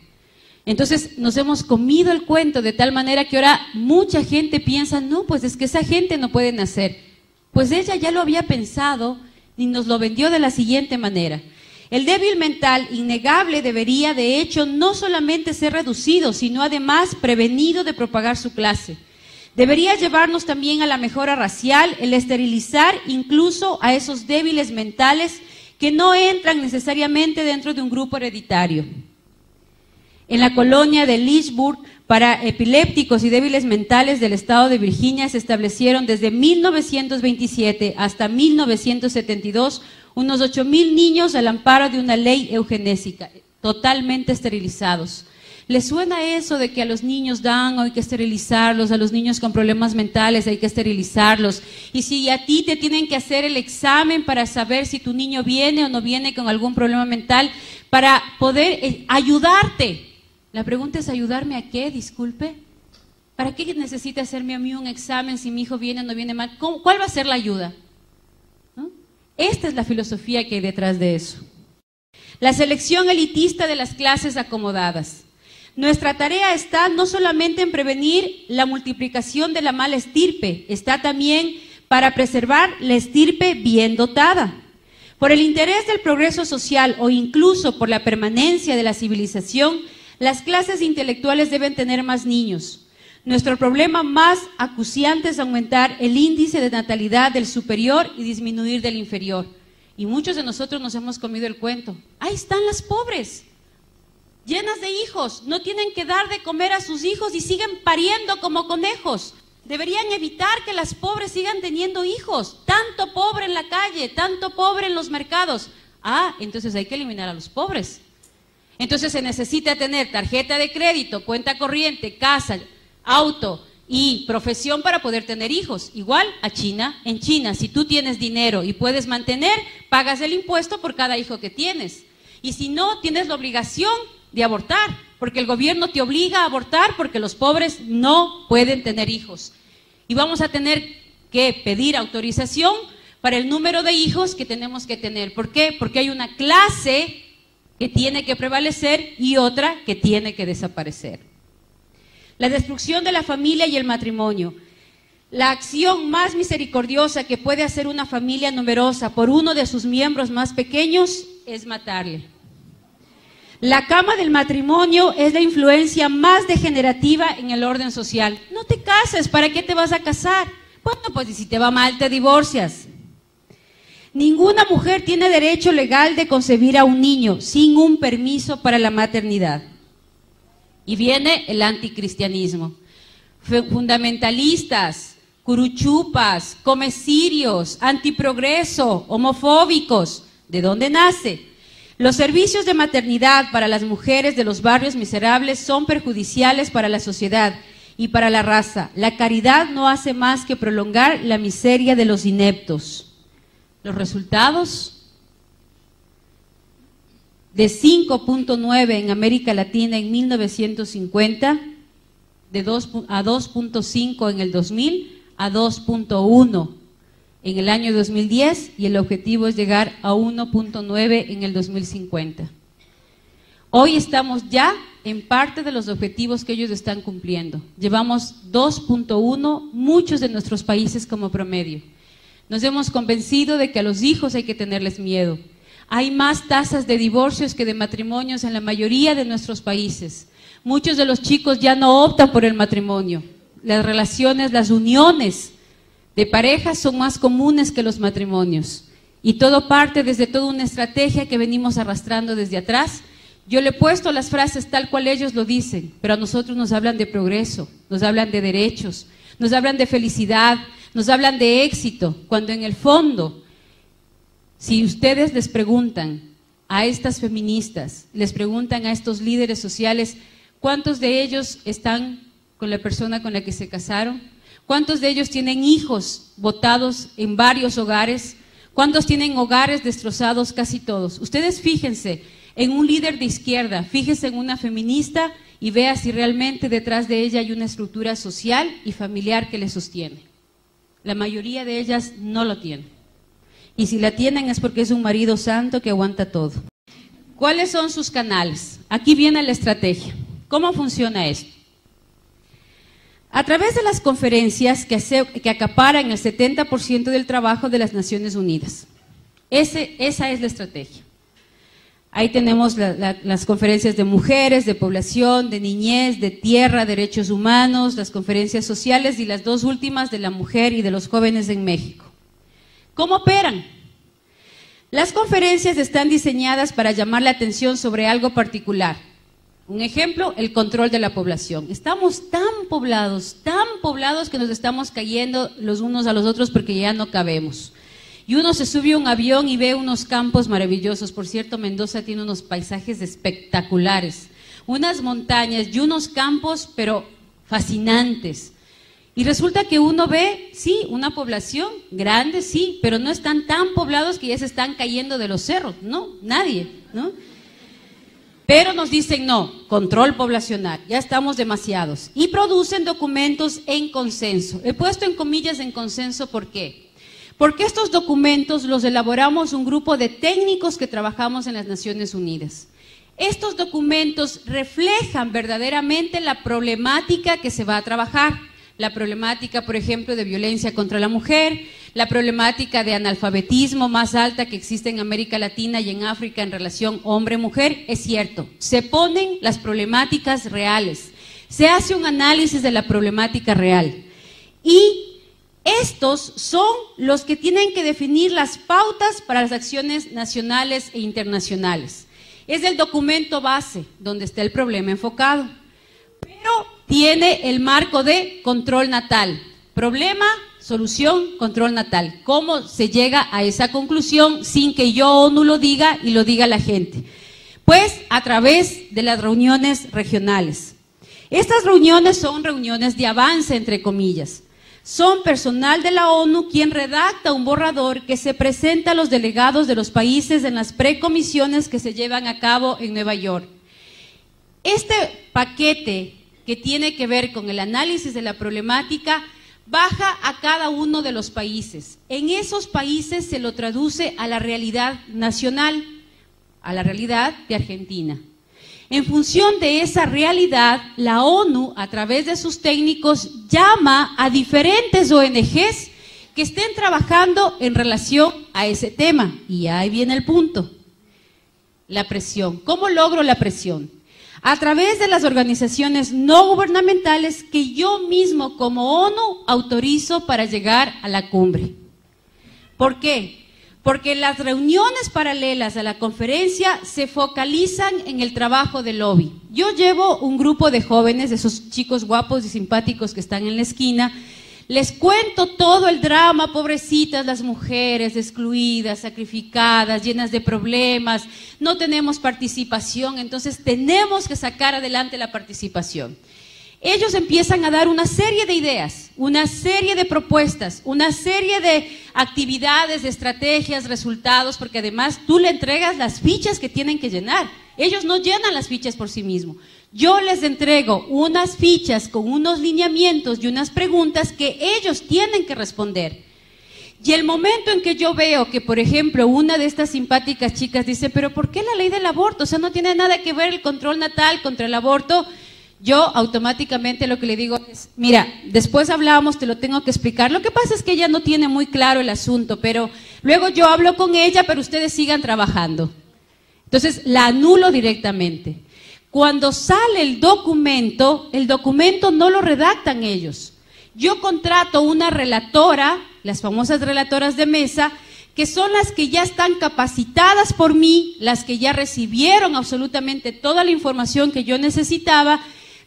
Entonces nos hemos comido el cuento de tal manera que ahora mucha gente piensa, no, pues es que esa gente no puede nacer. Pues ella ya lo había pensado y nos lo vendió de la siguiente manera. El débil mental innegable debería, de hecho, no solamente ser reducido, sino además prevenido de propagar su clase. Debería llevarnos también a la mejora racial, el esterilizar incluso a esos débiles mentales que no entran necesariamente dentro de un grupo hereditario. En la colonia de Lynchburg, para epilépticos y débiles mentales del estado de Virginia se establecieron desde 1927 hasta 1972 unos 8,000 niños al amparo de una ley eugenésica, totalmente esterilizados. ¿Les suena eso de que a los niños Down hay que esterilizarlos, a los niños con problemas mentales hay que esterilizarlos? Y si a ti te tienen que hacer el examen para saber si tu niño viene o no viene con algún problema mental, para poder ayudarte. La pregunta es, ¿ayudarme a qué? Disculpe. ¿Para qué necesita hacerme a mí un examen si mi hijo viene o no viene mal? ¿Cuál va a ser la ayuda? ¿No? Esta es la filosofía que hay detrás de eso. La selección elitista de las clases acomodadas. Nuestra tarea está no solamente en prevenir la multiplicación de la mala estirpe, está también para preservar la estirpe bien dotada. Por el interés del progreso social o incluso por la permanencia de la civilización, las clases intelectuales deben tener más niños. Nuestro problema más acuciante es aumentar el índice de natalidad del superior y disminuir del inferior. Y muchos de nosotros nos hemos comido el cuento. Ahí están las pobres, llenas de hijos, no tienen que dar de comer a sus hijos y siguen pariendo como conejos. Deberían evitar que las pobres sigan teniendo hijos. Tanto pobre en la calle, tanto pobre en los mercados. Entonces hay que eliminar a los pobres. Entonces se necesita tener tarjeta de crédito, cuenta corriente, casa, auto y profesión para poder tener hijos. Igual a China. En China, si tú tienes dinero y puedes mantener, pagas el impuesto por cada hijo que tienes. Y si no, tienes la obligación de abortar, porque el gobierno te obliga a abortar porque los pobres no pueden tener hijos. Y vamos a tener que pedir autorización para el número de hijos que tenemos que tener. ¿Por qué? Porque hay una clase que tiene que prevalecer y otra que tiene que desaparecer. La destrucción de la familia y el matrimonio. La acción más misericordiosa que puede hacer una familia numerosa por uno de sus miembros más pequeños es matarle. La cama del matrimonio es la influencia más degenerativa en el orden social. No te cases, ¿para qué te vas a casar? Bueno, pues si te va mal te divorcias. Ninguna mujer tiene derecho legal de concebir a un niño sin un permiso para la maternidad. Y viene el anticristianismo. Fundamentalistas, curuchupas, comecirios, antiprogreso, homofóbicos. ¿De dónde nace? Los servicios de maternidad para las mujeres de los barrios miserables son perjudiciales para la sociedad y para la raza. La caridad no hace más que prolongar la miseria de los ineptos. Los resultados, de 5.9 en América Latina en 1950, a 2.5 en el 2000, a 2.1 en el año 2010 y el objetivo es llegar a 1.9 en el 2050. Hoy estamos ya en parte de los objetivos que ellos están cumpliendo. Llevamos 2.1, muchos de nuestros países como promedio. Nos hemos convencido de que a los hijos hay que tenerles miedo. Hay más tasas de divorcios que de matrimonios en la mayoría de nuestros países. Muchos de los chicos ya no optan por el matrimonio. Las relaciones, las uniones de parejas son más comunes que los matrimonios. Y todo parte desde toda una estrategia que venimos arrastrando desde atrás. Yo le he puesto las frases tal cual ellos lo dicen, pero a nosotros nos hablan de progreso, nos hablan de derechos, nos hablan de felicidad, nos hablan de éxito, cuando en el fondo, si ustedes les preguntan a estas feministas, les preguntan a estos líderes sociales, ¿cuántos de ellos están con la persona con la que se casaron? ¿Cuántos de ellos tienen hijos botados en varios hogares? ¿Cuántos tienen hogares destrozados? Casi todos. Ustedes fíjense en un líder de izquierda, fíjense en una feminista y vea si realmente detrás de ella hay una estructura social y familiar que le sostiene. La mayoría de ellas no lo tienen. Y si la tienen es porque es un marido santo que aguanta todo. ¿Cuáles son sus canales? Aquí viene la estrategia. ¿Cómo funciona esto? A través de las conferencias que acaparan el 70% del trabajo de las Naciones Unidas. Esa es la estrategia. Ahí tenemos las conferencias de mujeres, de población, de niñez, de tierra, derechos humanos, las conferencias sociales y las dos últimas de la mujer y de los jóvenes en México. ¿Cómo operan? Las conferencias están diseñadas para llamar la atención sobre algo particular. Un ejemplo, el control de la población. Estamos tan poblados que nos estamos cayendo los unos a los otros porque ya no cabemos. Y uno se sube a un avión y ve unos campos maravillosos. Por cierto, Mendoza tiene unos paisajes espectaculares, unas montañas y unos campos, pero fascinantes. Y resulta que uno ve, sí, una población grande, sí, pero no están tan poblados que ya se están cayendo de los cerros, no, nadie, ¿no? Pero nos dicen no, control poblacional, ya estamos demasiados. Y producen documentos en consenso. He puesto en comillas en consenso, ¿por qué? Porque estos documentos los elaboramos un grupo de técnicos que trabajamos en las Naciones Unidas. Estos documentos reflejan verdaderamente la problemática que se va a trabajar. La problemática, por ejemplo, de violencia contra la mujer, la problemática de analfabetismo más alta que existe en América Latina y en África en relación hombre-mujer, es cierto. Se ponen las problemáticas reales, se hace un análisis de la problemática real. Y estos son los que tienen que definir las pautas para las acciones nacionales e internacionales. Es el documento base donde está el problema enfocado, pero tiene el marco de control natal. Problema, solución, control natal. ¿Cómo se llega a esa conclusión sin que yo ONU lo diga y lo diga la gente? Pues a través de las reuniones regionales. Estas reuniones son reuniones de avance, entre comillas. Son personal de la ONU quien redacta un borrador que se presenta a los delegados de los países en las precomisiones que se llevan a cabo en Nueva York. Este paquete que tiene que ver con el análisis de la problemática baja a cada uno de los países. En esos países se lo traduce a la realidad nacional, a la realidad de Argentina. En función de esa realidad, la ONU, a través de sus técnicos, llama a diferentes ONGs que estén trabajando en relación a ese tema. Y ahí viene el punto, la presión. ¿Cómo logro la presión? A través de las organizaciones no gubernamentales que yo mismo como ONU autorizo para llegar a la cumbre. ¿Por qué? Porque las reuniones paralelas a la conferencia se focalizan en el trabajo de lobby. Yo llevo un grupo de jóvenes, de esos chicos guapos y simpáticos que están en la esquina, les cuento todo el drama, pobrecitas las mujeres, excluidas, sacrificadas, llenas de problemas, no tenemos participación, entonces tenemos que sacar adelante la participación. Ellos empiezan a dar una serie de ideas, una serie de propuestas, una serie de actividades, de estrategias, resultados, porque además tú le entregas las fichas que tienen que llenar. Ellos no llenan las fichas por sí mismos. Yo les entrego unas fichas con unos lineamientos y unas preguntas que ellos tienen que responder. Y el momento en que yo veo que, por ejemplo, una de estas simpáticas chicas dice, pero ¿por qué la ley del aborto? O sea, no tiene nada que ver el control natal contra el aborto. Yo automáticamente lo que le digo es, mira, después hablamos, te lo tengo que explicar. Lo que pasa es que ella no tiene muy claro el asunto, pero luego yo hablo con ella, pero ustedes sigan trabajando. Entonces, la anulo directamente. Cuando sale el documento no lo redactan ellos. Yo contrato una relatora, las famosas relatoras de mesa, que son las que ya están capacitadas por mí, las que ya recibieron absolutamente toda la información que yo necesitaba,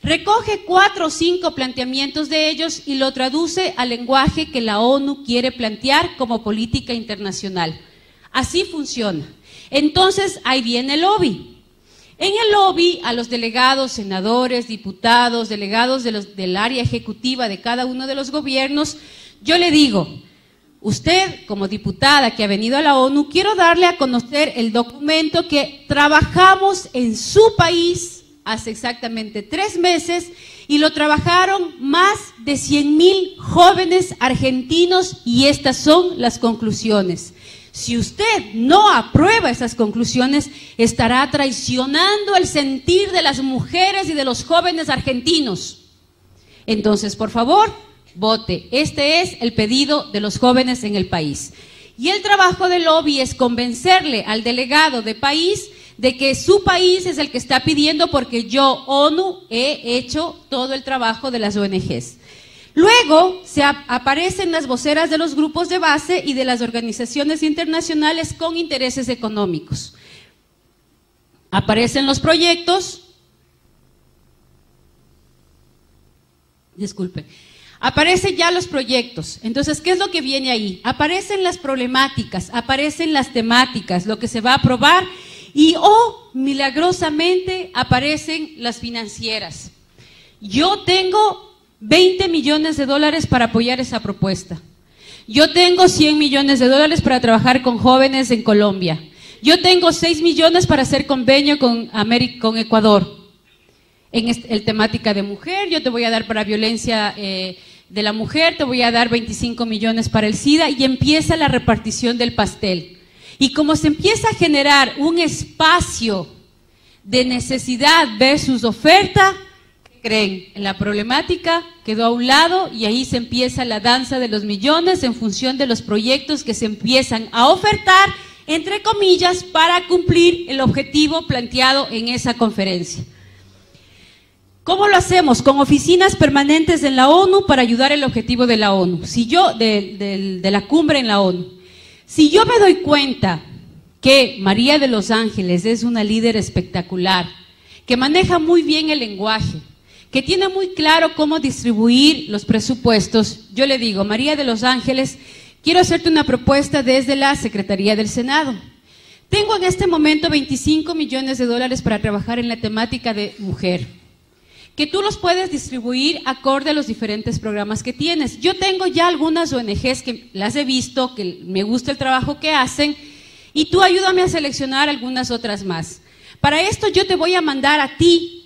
recoge 4 o 5 planteamientos de ellos y lo traduce al lenguaje que la ONU quiere plantear como política internacional. Así funciona. Entonces, ahí viene el lobby. En el lobby, a los delegados, senadores, diputados, delegados del área ejecutiva de cada uno de los gobiernos, yo le digo, usted como diputada que ha venido a la ONU, quiero darle a conocer el documento que trabajamos en su país hace exactamente 3 meses y lo trabajaron más de 100,000 jóvenes argentinos y estas son las conclusiones. Si usted no aprueba esas conclusiones, estará traicionando el sentir de las mujeres y de los jóvenes argentinos. Entonces, por favor, vote. Este es el pedido de los jóvenes en el país. Y el trabajo del lobby es convencerle al delegado de país de que su país es el que está pidiendo porque yo, ONU, he hecho todo el trabajo de las ONGs. Luego aparecen las voceras de los grupos de base y de las organizaciones internacionales con intereses económicos. Aparecen los proyectos, aparecen ya los proyectos. Entonces, ¿qué es lo que viene ahí? Aparecen las problemáticas, aparecen las temáticas, lo que se va a aprobar y, milagrosamente, aparecen las financieras. Yo tengo 20 millones de dólares para apoyar esa propuesta. Yo tengo 100 millones de dólares para trabajar con jóvenes en Colombia. Yo tengo 6 millones para hacer convenio con Ecuador. En el temática de mujer, yo te voy a dar para violencia de la mujer, te voy a dar 25 millones para el SIDA y empieza la repartición del pastel. Y como se empieza a generar un espacio de necesidad versus oferta, creen, en la problemática quedó a un lado y ahí se empieza la danza de los millones en función de los proyectos que se empiezan a ofertar, entre comillas, para cumplir el objetivo planteado en esa conferencia. ¿Cómo lo hacemos? Con oficinas permanentes en la ONU para ayudar el objetivo de la ONU, de la cumbre en la ONU. Si yo me doy cuenta que María de los Ángeles es una líder espectacular, que maneja muy bien el lenguaje, que tiene muy claro cómo distribuir los presupuestos, yo le digo, María de los Ángeles, quiero hacerte una propuesta desde la Secretaría del Senado. Tengo en este momento 25 millones de dólares para trabajar en la temática de mujer, que tú los puedes distribuir acorde a los diferentes programas que tienes. Yo tengo ya algunas ONGs que las he visto, que me gusta el trabajo que hacen, y tú ayúdame a seleccionar algunas otras más. Para esto yo te voy a mandar a ti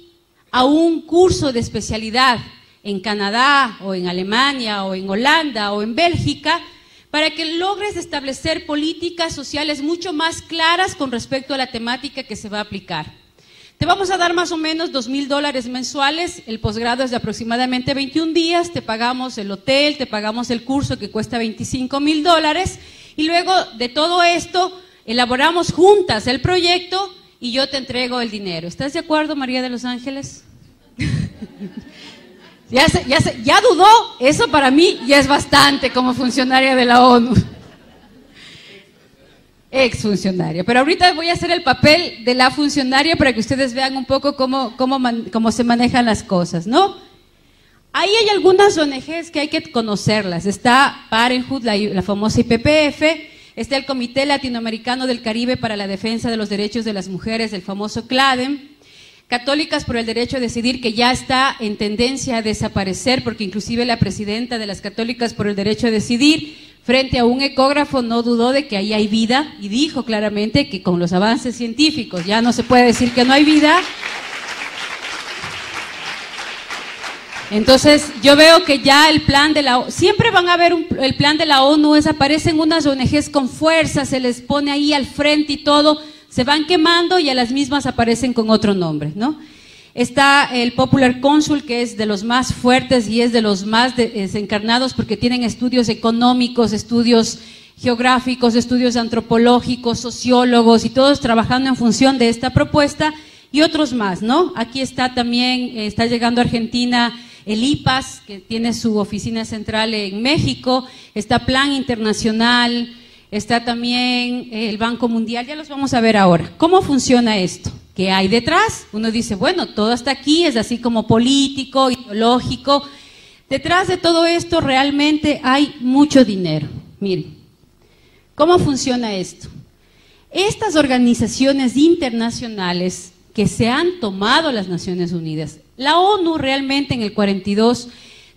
a un curso de especialidad en Canadá o en Alemania o en Holanda o en Bélgica para que logres establecer políticas sociales mucho más claras con respecto a la temática que se va a aplicar. Te vamos a dar más o menos $2,000 mensuales, el posgrado es de aproximadamente 21 días, te pagamos el hotel, te pagamos el curso que cuesta $25,000 y luego de todo esto elaboramos juntas el proyecto y yo te entrego el dinero. ¿Estás de acuerdo, María de los Ángeles? Ya dudó, eso para mí ya es bastante como funcionaria de la ONU. Exfuncionaria, pero ahorita voy a hacer el papel de la funcionaria para que ustedes vean un poco cómo se manejan las cosas, ¿no? Ahí hay algunas ONGs que hay que conocerlas. Está Parenthood, la famosa IPPF, está el Comité Latinoamericano del Caribe para la Defensa de los Derechos de las Mujeres, el famoso CLADEM, Católicas por el Derecho a Decidir, que ya está en tendencia a desaparecer, porque inclusive la presidenta de las Católicas por el Derecho a Decidir, frente a un ecógrafo, no dudó de que ahí hay vida y dijo claramente que con los avances científicos ya no se puede decir que no hay vida. Entonces, yo veo que ya el plan de la ONU, siempre van a ver el plan de la ONU, aparecen unas ONGs con fuerza, se les pone ahí al frente y todo, se van quemando y a las mismas aparecen con otro nombre, ¿no? Está el Popular Council, que es de los más fuertes y es de los más desencarnados porque tienen estudios económicos, estudios geográficos, estudios antropológicos, sociólogos y todos trabajando en función de esta propuesta y otros más, ¿no? Aquí está también, está llegando a Argentina el IPAS, que tiene su oficina central en México, está Plan Internacional, está también el Banco Mundial, ya los vamos a ver ahora. ¿Cómo funciona esto? ¿Qué hay detrás? Uno dice, bueno, todo hasta aquí es así como político, ideológico. Detrás de todo esto realmente hay mucho dinero. Miren, ¿cómo funciona esto? Estas organizaciones internacionales que se han tomado las Naciones Unidas, la ONU realmente en el 42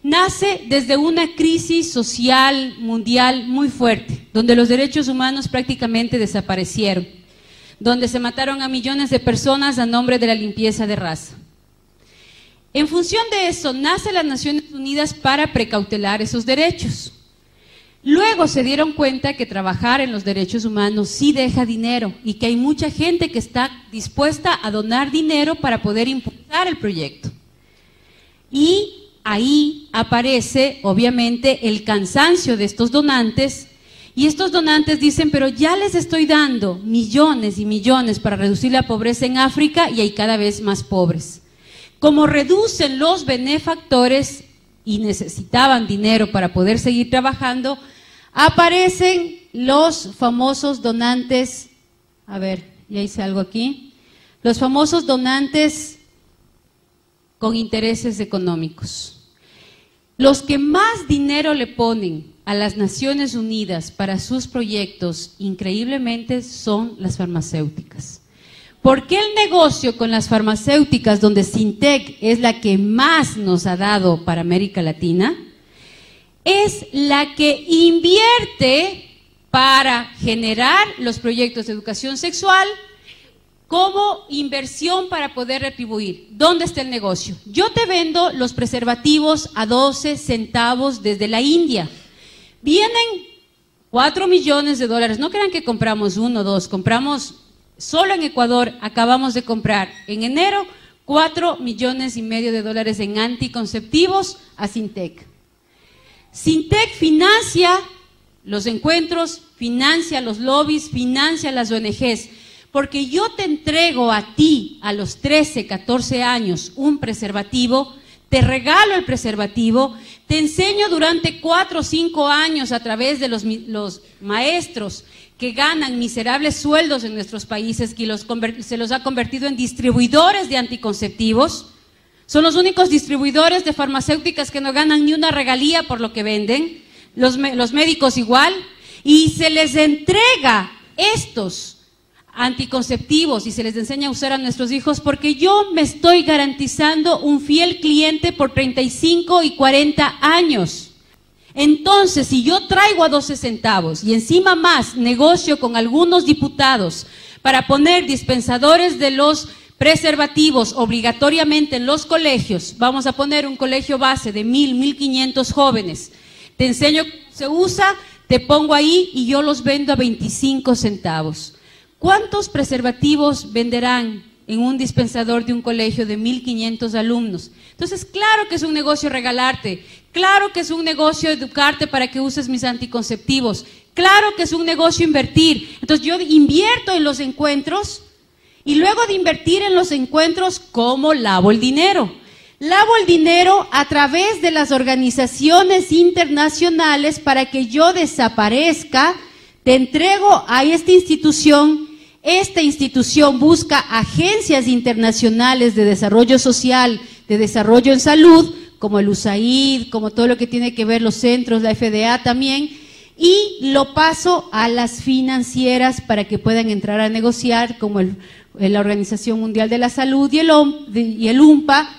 nace desde una crisis social mundial muy fuerte, donde los derechos humanos prácticamente desaparecieron, donde se mataron a millones de personas a nombre de la limpieza de raza. En función de eso, nace las Naciones Unidas para precautelar esos derechos. Luego se dieron cuenta que trabajar en los derechos humanos sí deja dinero y que hay mucha gente que está dispuesta a donar dinero para poder impulsar el proyecto. Y ahí aparece, obviamente, el cansancio de estos donantes, y estos donantes dicen, pero ya les estoy dando millones y millones para reducir la pobreza en África y hay cada vez más pobres. Como reducen los benefactores y necesitaban dinero para poder seguir trabajando, aparecen los famosos donantes, a ver, ya hice algo aquí, los famosos donantes con intereses económicos. Los que más dinero le ponen a las Naciones Unidas para sus proyectos, increíblemente, son las farmacéuticas. ¿Por qué el negocio con las farmacéuticas, donde Sintec es la que más nos ha dado para América Latina? Es la que invierte para generar los proyectos de educación sexual como inversión para poder retribuir. ¿Dónde está el negocio? Yo te vendo los preservativos a 12 centavos desde la India. Vienen 4 millones de dólares. No crean que compramos 1 o 2, compramos, solo en Ecuador acabamos de comprar en enero 4,5 millones de dólares en anticonceptivos a Sintec. Sintec financia los encuentros, financia los lobbies, financia las ONGs, porque yo te entrego a ti a los 13, 14 años un preservativo, te regalo el preservativo, te enseño durante 4 o 5 años a través de los maestros que ganan miserables sueldos en nuestros países, que se los ha convertido en distribuidores de anticonceptivos. Son los únicos distribuidores de farmacéuticas que no ganan ni una regalía por lo que venden, los médicos igual, y se les entrega estos anticonceptivos y se les enseña a usar a nuestros hijos porque yo me estoy garantizando un fiel cliente por 35 y 40 años. Entonces, si yo traigo a 12 centavos y encima más negocio con algunos diputados para poner dispensadores de los preservativos obligatoriamente en los colegios, vamos a poner un colegio base de 1,500 jóvenes, te enseño cómo se usa, te pongo ahí y yo los vendo a 25 centavos. ¿Cuántos preservativos venderán en un dispensador de un colegio de 1,500 alumnos? Entonces, claro que es un negocio regalarte, claro que es un negocio educarte para que uses mis anticonceptivos, claro que es un negocio invertir. Entonces, yo invierto en los encuentros y luego de invertir en los encuentros, ¿cómo lavo el dinero? Lavo el dinero a través de las organizaciones internacionales para que yo desaparezca, te entrego a esta institución busca agencias internacionales de desarrollo social, de desarrollo en salud, como el USAID, como todo lo que tiene que ver los centros, la FDA también, y lo paso a las financieras para que puedan entrar a negociar, como la Organización Mundial de la Salud y el UNPA,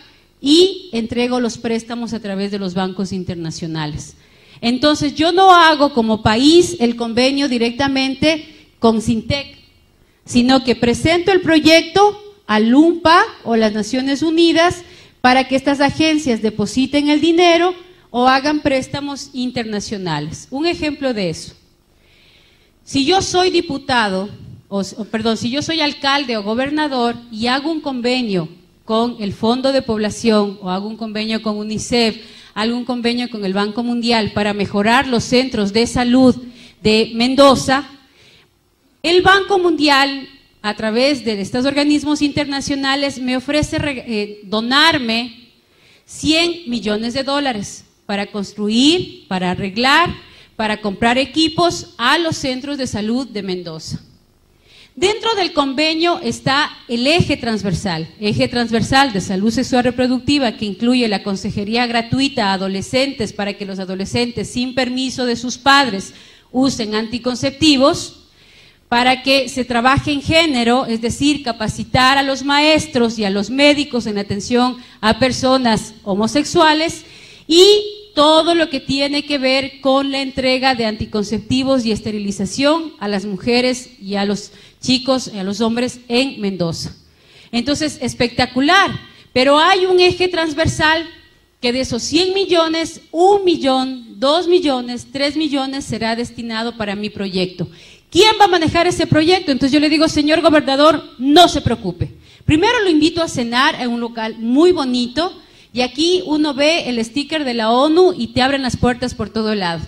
y entrego los préstamos a través de los bancos internacionales. Entonces, yo no hago como país el convenio directamente con Sintec, sino que presento el proyecto al UNPA o las Naciones Unidas para que estas agencias depositen el dinero o hagan préstamos internacionales. Un ejemplo de eso. Si yo soy diputado, si yo soy alcalde o gobernador y hago un convenio con el Fondo de Población o hago un convenio con UNICEF, hago un convenio con el Banco Mundial para mejorar los centros de salud de Mendoza, el Banco Mundial, a través de estos organismos internacionales, me ofrece donarme $100 millones para construir, para arreglar, para comprar equipos a los centros de salud de Mendoza. Dentro del convenio está el eje transversal de salud sexual reproductiva, que incluye la consejería gratuita a adolescentes para que los adolescentes sin permiso de sus padres usen anticonceptivos, para que se trabaje en género, es decir, capacitar a los maestros y a los médicos en atención a personas homosexuales, y todo lo que tiene que ver con la entrega de anticonceptivos y esterilización a las mujeres y a los chicos y a los hombres en Mendoza. Entonces, espectacular, pero hay un eje transversal que de esos 100 millones, 1 millón, 2 millones, 3 millones será destinado para mi proyecto. ¿Quién va a manejar ese proyecto? Entonces yo le digo, señor gobernador, no se preocupe. Primero lo invito a cenar en un local muy bonito, y aquí uno ve el sticker de la ONU y te abren las puertas por todo lado.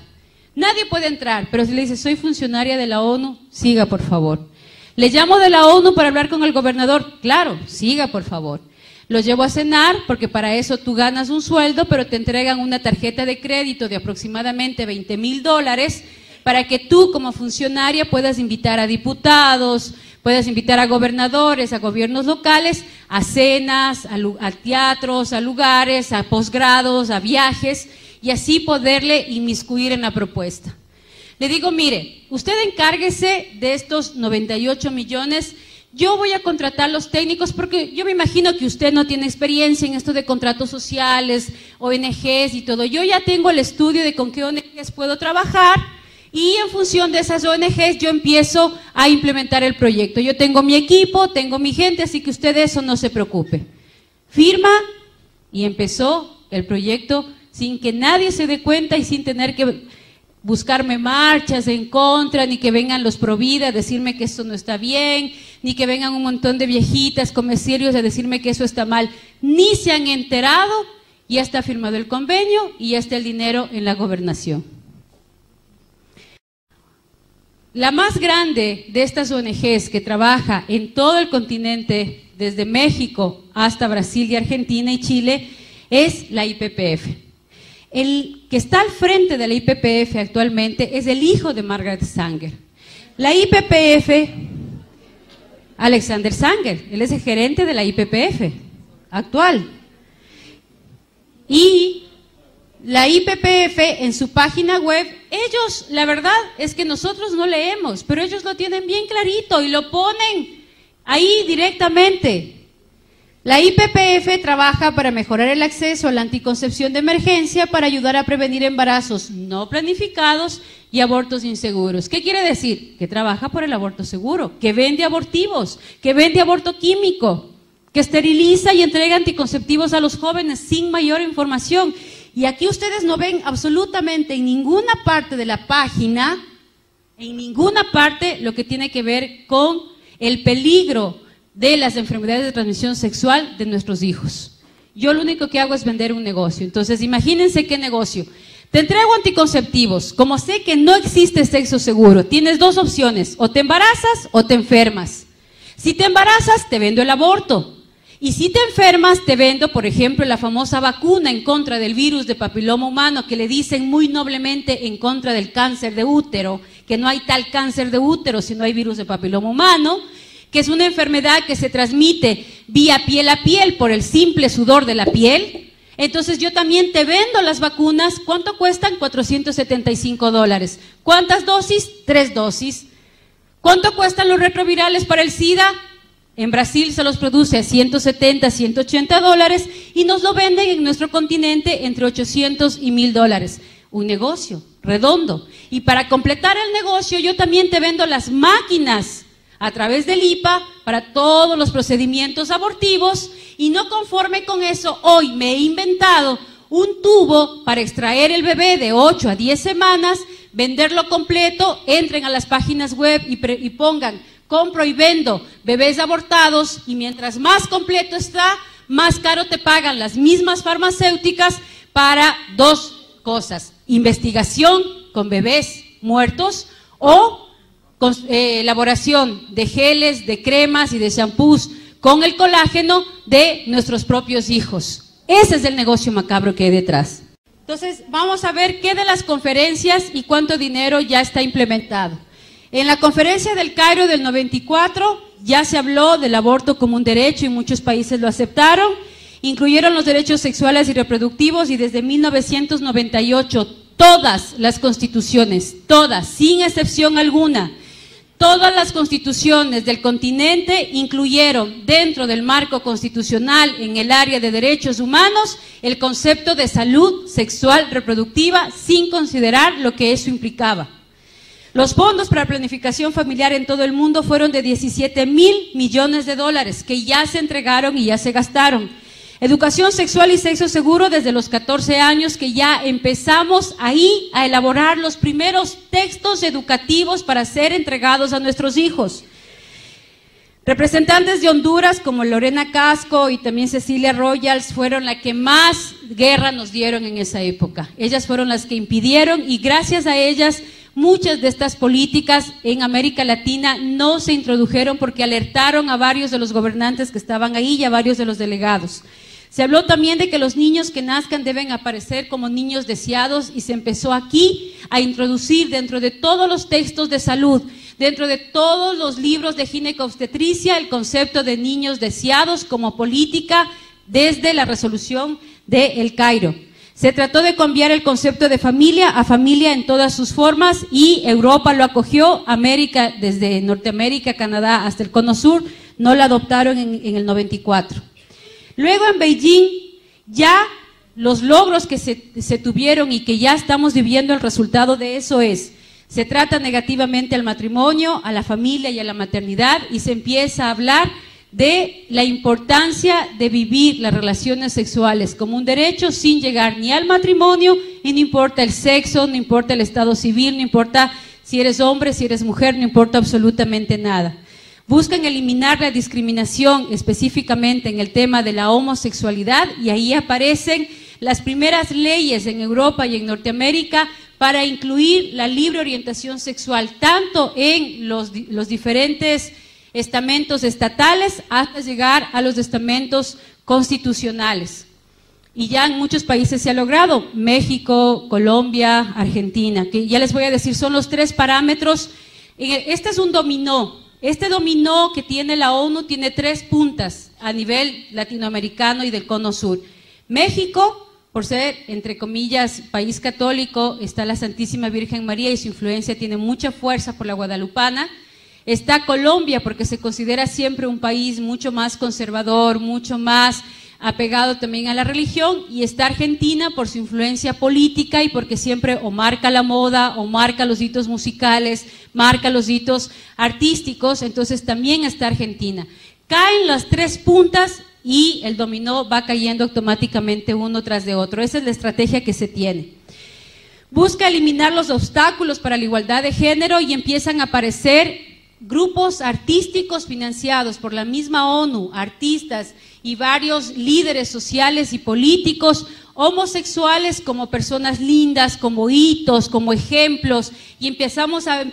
Nadie puede entrar, pero si le dice, soy funcionaria de la ONU, siga por favor. Le llamo de la ONU para hablar con el gobernador, claro, siga por favor. Los llevo a cenar, porque para eso tú ganas un sueldo, pero te entregan una tarjeta de crédito de aproximadamente $20,000 para que tú como funcionaria puedas invitar a diputados, puedas invitar a gobernadores, a gobiernos locales, a cenas, a teatros, a lugares, a posgrados, a viajes, y así poderle inmiscuir en la propuesta. Le digo, mire, usted encárguese de estos 98 millones, yo voy a contratar los técnicos, porque yo me imagino que usted no tiene experiencia en esto de contratos sociales, ONGs y todo. Yo ya tengo el estudio de con qué ONGs puedo trabajar, y en función de esas ONGs yo empiezo a implementar el proyecto. Yo tengo mi equipo, tengo mi gente, así que usted de eso no se preocupe. Firma, y empezó el proyecto sin que nadie se dé cuenta y sin tener que buscarme marchas en contra, ni que vengan los Provida a decirme que esto no está bien, ni que vengan un montón de viejitas comerciarios a decirme que eso está mal. Ni se han enterado, ya está firmado el convenio y ya está el dinero en la gobernación. La más grande de estas ONGs que trabaja en todo el continente, desde México hasta Brasil y Argentina y Chile, es la IPPF. El que está al frente de la IPPF actualmente es el hijo de Margaret Sanger. La IPPF, Alexander Sanger, él es el gerente de la IPPF actual. Y la IPPF en su página web, ellos, la verdad es que nosotros no leemos, pero ellos lo tienen bien clarito y lo ponen ahí directamente. La IPPF trabaja para mejorar el acceso a la anticoncepción de emergencia para ayudar a prevenir embarazos no planificados y abortos inseguros. ¿Qué quiere decir? Que trabaja por el aborto seguro, que vende abortivos, que vende aborto químico, que esteriliza y entrega anticonceptivos a los jóvenes sin mayor información. Y aquí ustedes no ven absolutamente en ninguna parte de la página, en ninguna parte, lo que tiene que ver con el peligro de las enfermedades de transmisión sexual de nuestros hijos. Yo lo único que hago es vender un negocio. Entonces, imagínense qué negocio. Te entrego anticonceptivos. Como sé que no existe sexo seguro, tienes dos opciones: o te embarazas o te enfermas. Si te embarazas, te vendo el aborto. Y si te enfermas, te vendo, por ejemplo, la famosa vacuna en contra del virus de papiloma humano, que le dicen muy noblemente en contra del cáncer de útero, que no hay tal cáncer de útero si no hay virus de papiloma humano, que es una enfermedad que se transmite vía piel a piel por el simple sudor de la piel. Entonces yo también te vendo las vacunas. ¿Cuánto cuestan? $475. ¿Cuántas dosis? 3 dosis. ¿Cuánto cuestan los retrovirales para el SIDA? En Brasil se los produce a $170, $180 y nos lo venden en nuestro continente entre $800 y $1,000. Un negocio redondo. Y para completar el negocio, yo también te vendo las máquinas a través del IPA para todos los procedimientos abortivos, Y no conforme con eso, hoy me he inventado un tubo para extraer el bebé de 8 a 10 semanas, venderlo completo, entren a las páginas web y pongan compro y vendo bebés abortados, y mientras más completo está, más caro te pagan las mismas farmacéuticas para dos cosas: investigación con bebés muertos o elaboración de geles, de cremas y de shampoos con el colágeno de nuestros propios hijos. Ese es el negocio macabro que hay detrás. Entonces, vamos a ver qué de las conferencias y cuánto dinero ya está implementado. En la conferencia del Cairo del 94 ya se habló del aborto como un derecho y muchos países lo aceptaron. Incluyeron los derechos sexuales y reproductivos, y desde 1998 todas las constituciones, todas, sin excepción alguna, todas las constituciones del continente incluyeron dentro del marco constitucional en el área de derechos humanos el concepto de salud sexual reproductiva, sin considerar lo que eso implicaba. Los fondos para planificación familiar en todo el mundo fueron de 17.000 millones de dólares que ya se entregaron y ya se gastaron. Educación sexual y sexo seguro desde los 14 años, que ya empezamos ahí a elaborar los primeros textos educativos para ser entregados a nuestros hijos. Representantes de Honduras como Lorena Casco y también Cecilia Royals fueron las que más guerra nos dieron en esa época. Ellas fueron las que impidieron, y gracias a ellas muchas de estas políticas en América Latina no se introdujeron, porque alertaron a varios de los gobernantes que estaban ahí y a varios de los delegados. Se habló también de que los niños que nazcan deben aparecer como niños deseados, y se empezó aquí a introducir dentro de todos los textos de salud, dentro de todos los libros de ginecobstetricia, el concepto de niños deseados como política desde la resolución de El Cairo. Se trató de cambiar el concepto de familia a familia en todas sus formas, y Europa lo acogió. América, desde Norteamérica, Canadá hasta el Cono Sur, no la adoptaron en el 94. Luego en Beijing, ya los logros que se tuvieron y que ya estamos viviendo el resultado de eso se trata negativamente al matrimonio, a la familia y a la maternidad, y se empieza a hablar de la importancia de vivir las relaciones sexuales como un derecho sin llegar ni al matrimonio, y no importa el sexo, no importa el estado civil, no importa si eres hombre, si eres mujer, no importa absolutamente nada. Buscan eliminar la discriminación específicamente en el tema de la homosexualidad, y ahí aparecen las primeras leyes en Europa y en Norteamérica para incluir la libre orientación sexual, tanto en los diferentes estamentos estatales hasta llegar a los estamentos constitucionales. Y ya en muchos países se ha logrado: México, Colombia, Argentina, que ya les voy a decir, son los 3 parámetros. Este es un dominó. Este dominó que tiene la ONU tiene 3 puntas a nivel latinoamericano y del Cono Sur. México, por ser, entre comillas, país católico, está la Santísima Virgen María y su influencia tiene mucha fuerza por la guadalupana. Está Colombia, porque se considera siempre un país mucho más conservador, mucho más apegado también a la religión, y está Argentina por su influencia política y porque siempre o marca la moda, o marca los hitos musicales, marca los hitos artísticos. Entonces también está Argentina. Caen las 3 puntas y el dominó va cayendo automáticamente uno tras de otro. Esa es la estrategia que se tiene. Busca eliminar los obstáculos para la igualdad de género, y empiezan a aparecer grupos artísticos financiados por la misma ONU, artistas y varios líderes sociales y políticos, homosexuales como personas lindas, como hitos, como ejemplos, y empezamos a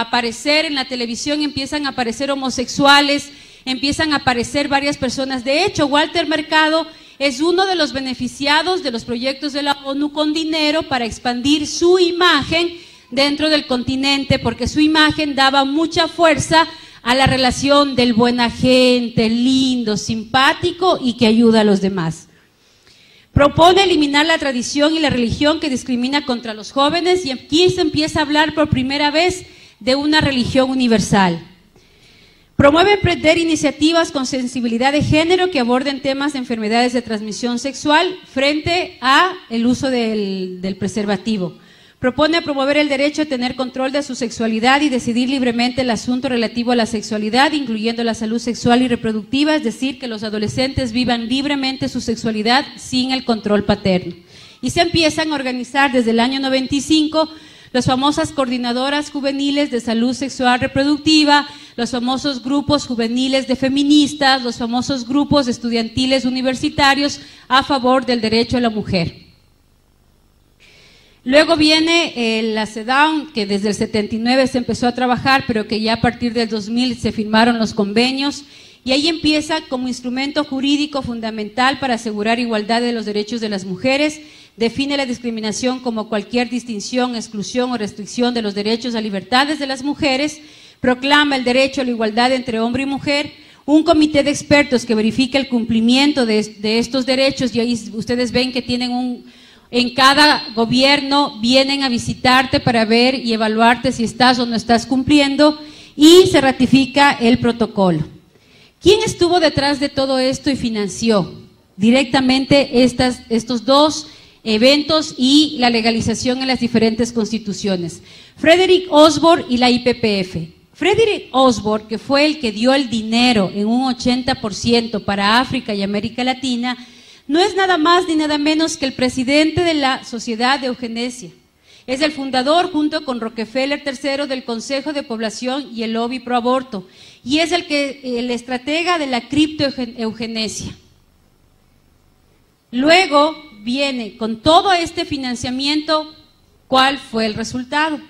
aparecer en la televisión, empiezan a aparecer homosexuales, empiezan a aparecer varias personas. De hecho, Walter Mercado es uno de los beneficiados de los proyectos de la ONU con dinero para expandir su imagen dentro del continente, porque su imagen daba mucha fuerza a la relación del buena gente, lindo, simpático y que ayuda a los demás. Propone eliminar la tradición y la religión que discrimina contra los jóvenes, y aquí se empieza a hablar por primera vez de una religión universal. Promueve emprender iniciativas con sensibilidad de género que aborden temas de enfermedades de transmisión sexual frente a el uso del preservativo. Propone promover el derecho a tener control de su sexualidad y decidir libremente el asunto relativo a la sexualidad, incluyendo la salud sexual y reproductiva, es decir, que los adolescentes vivan libremente su sexualidad sin el control paterno. Y se empiezan a organizar desde el año 95 las famosas coordinadoras juveniles de salud sexual reproductiva, los famosos grupos juveniles de feministas, los famosos grupos estudiantiles universitarios a favor del derecho a la mujer. Luego viene la CEDAW, que desde el 79 se empezó a trabajar, pero que ya a partir del 2000 se firmaron los convenios, y ahí empieza como instrumento jurídico fundamental para asegurar igualdad de los derechos de las mujeres. Define la discriminación como cualquier distinción, exclusión o restricción de los derechos a libertades de las mujeres, proclama el derecho a la igualdad entre hombre y mujer, un comité de expertos que verifica el cumplimiento de estos derechos, y ahí ustedes ven que tienen en cada gobierno vienen a visitarte para ver y evaluarte si estás o no estás cumpliendo, y se ratifica el protocolo. ¿Quién estuvo detrás de todo esto y financió directamente estos dos eventos y la legalización en las diferentes constituciones? Frederick Osborne y la IPPF. Frederick Osborne, que fue el que dio el dinero en un 80% para África y América Latina, no es nada más ni nada menos que el presidente de la Sociedad de Eugenesia. Es el fundador, junto con Rockefeller III, del Consejo de Población y el Lobby Pro Aborto, y es el estratega de la criptoeugenesia. Luego viene, con todo este financiamiento, ¿cuál fue el resultado?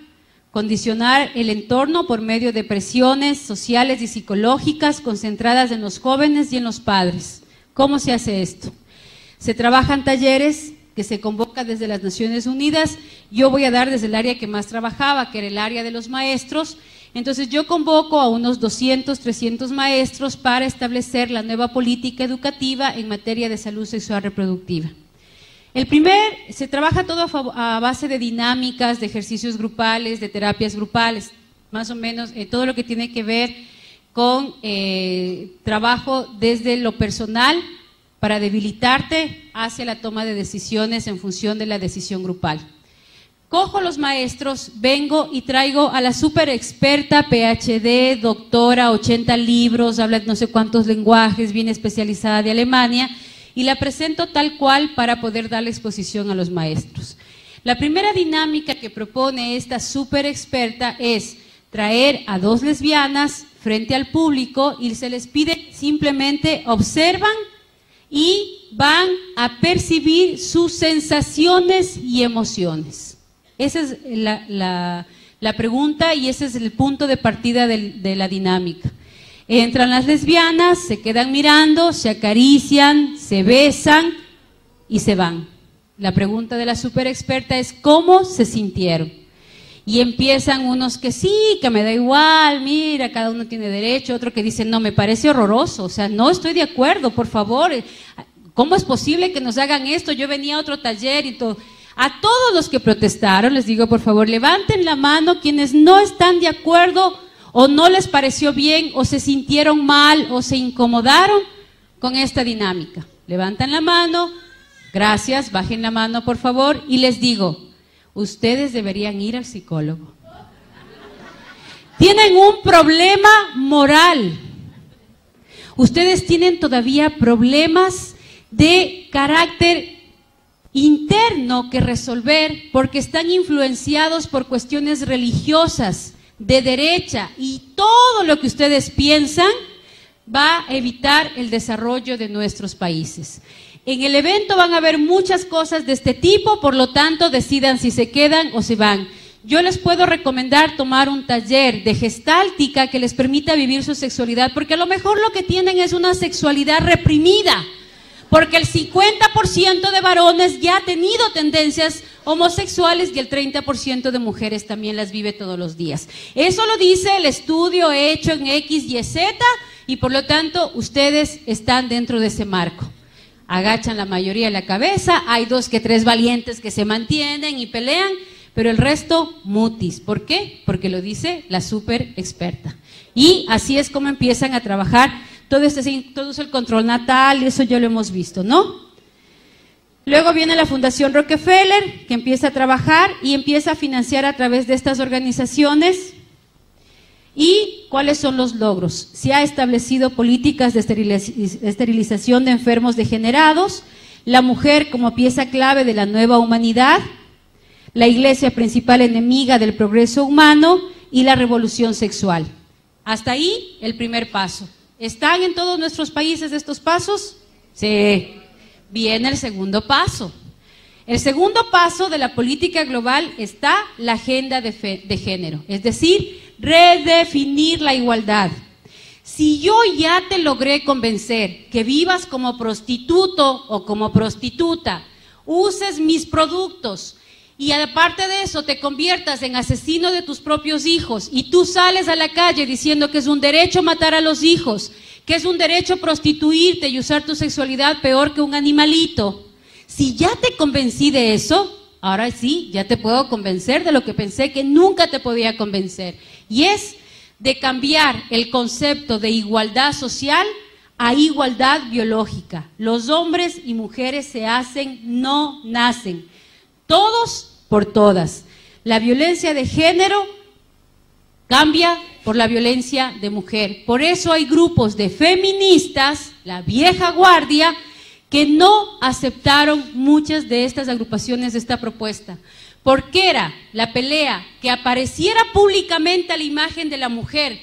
Condicionar el entorno por medio de presiones sociales y psicológicas concentradas en los jóvenes y en los padres. ¿Cómo se hace esto? Se trabajan talleres que se convoca desde las Naciones Unidas. Yo voy a dar desde el área que más trabajaba, que era el área de los maestros. Entonces yo convoco a unos 200, 300 maestros para establecer la nueva política educativa en materia de salud sexual reproductiva. Se trabaja todo a base de dinámicas, de ejercicios grupales, de terapias grupales, más o menos todo lo que tiene que ver con trabajo desde lo personal para debilitarte hacia la toma de decisiones en función de la decisión grupal. Cojo los maestros, vengo y traigo a la súper experta, PhD, doctora, 80 libros, habla no sé cuántos lenguajes, bien especializada de Alemania, y la presento tal cual para poder darle exposición a los maestros. La primera dinámica que propone esta súper experta es traer a dos lesbianas frente al público y se les pide simplemente observan y van a percibir sus sensaciones y emociones. Esa es la pregunta y ese es el punto de partida de la dinámica. Entran las lesbianas, se quedan mirando, se acarician, se besan y se van. La pregunta de la super experta es ¿cómo se sintieron? Y empiezan unos que sí, que me da igual, mira, cada uno tiene derecho, otro que dice no, me parece horroroso, o sea, no estoy de acuerdo, por favor, ¿cómo es posible que nos hagan esto? Yo venía a otro taller y todo. A todos los que protestaron les digo, por favor, levanten la mano quienes no están de acuerdo o no les pareció bien o se sintieron mal o se incomodaron con esta dinámica. Levantan la mano, gracias, bajen la mano por favor y les digo, ustedes deberían ir al psicólogo. Tienen un problema moral. Ustedes tienen todavía problemas de carácter interno que resolver porque están influenciados por cuestiones religiosas, de derecha, y todo lo que ustedes piensan va a evitar el desarrollo de nuestros países. En el evento van a haber muchas cosas de este tipo, por lo tanto decidan si se quedan o se van. Yo les puedo recomendar tomar un taller de gestáltica que les permita vivir su sexualidad, porque a lo mejor lo que tienen es una sexualidad reprimida, porque el 50% de varones ya ha tenido tendencias homosexuales y el 30% de mujeres también las vive todos los días. Eso lo dice el estudio hecho en X, Y, Z, y por lo tanto ustedes están dentro de ese marco. Agachan la mayoría la cabeza, hay 2 que 3 valientes que se mantienen y pelean, pero el resto mutis. ¿Por qué? Porque lo dice la súper experta. Y así es como empiezan a trabajar todo el control natal, y eso ya lo hemos visto, ¿no? Luego viene la Fundación Rockefeller, que empieza a trabajar y empieza a financiar a través de estas organizaciones. ¿Y cuáles son los logros? Se ha establecido políticas de esterilización de enfermos degenerados, la mujer como pieza clave de la nueva humanidad, la iglesia principal enemiga del progreso humano y la revolución sexual. Hasta ahí el primer paso. ¿Están en todos nuestros países estos pasos? Sí. Viene el segundo paso. El segundo paso de la política global está la agenda de género, es decir, redefinir la igualdad. Si yo ya te logré convencer que vivas como prostituto o como prostituta, uses mis productos y aparte de eso te conviertas en asesino de tus propios hijos y tú sales a la calle diciendo que es un derecho matar a los hijos, que es un derecho prostituirte y usar tu sexualidad peor que un animalito, si ya te convencí de eso, ahora sí, ya te puedo convencer de lo que pensé que nunca te podía convencer. Y es de cambiar el concepto de igualdad social a igualdad biológica. Los hombres y mujeres se hacen, no nacen. Todos por todas. La violencia de género cambia por la violencia de mujer. Por eso hay grupos de feministas, la vieja guardia, que no aceptaron muchas de estas agrupaciones de esta propuesta. Porque era la pelea que apareciera públicamente la imagen de la mujer,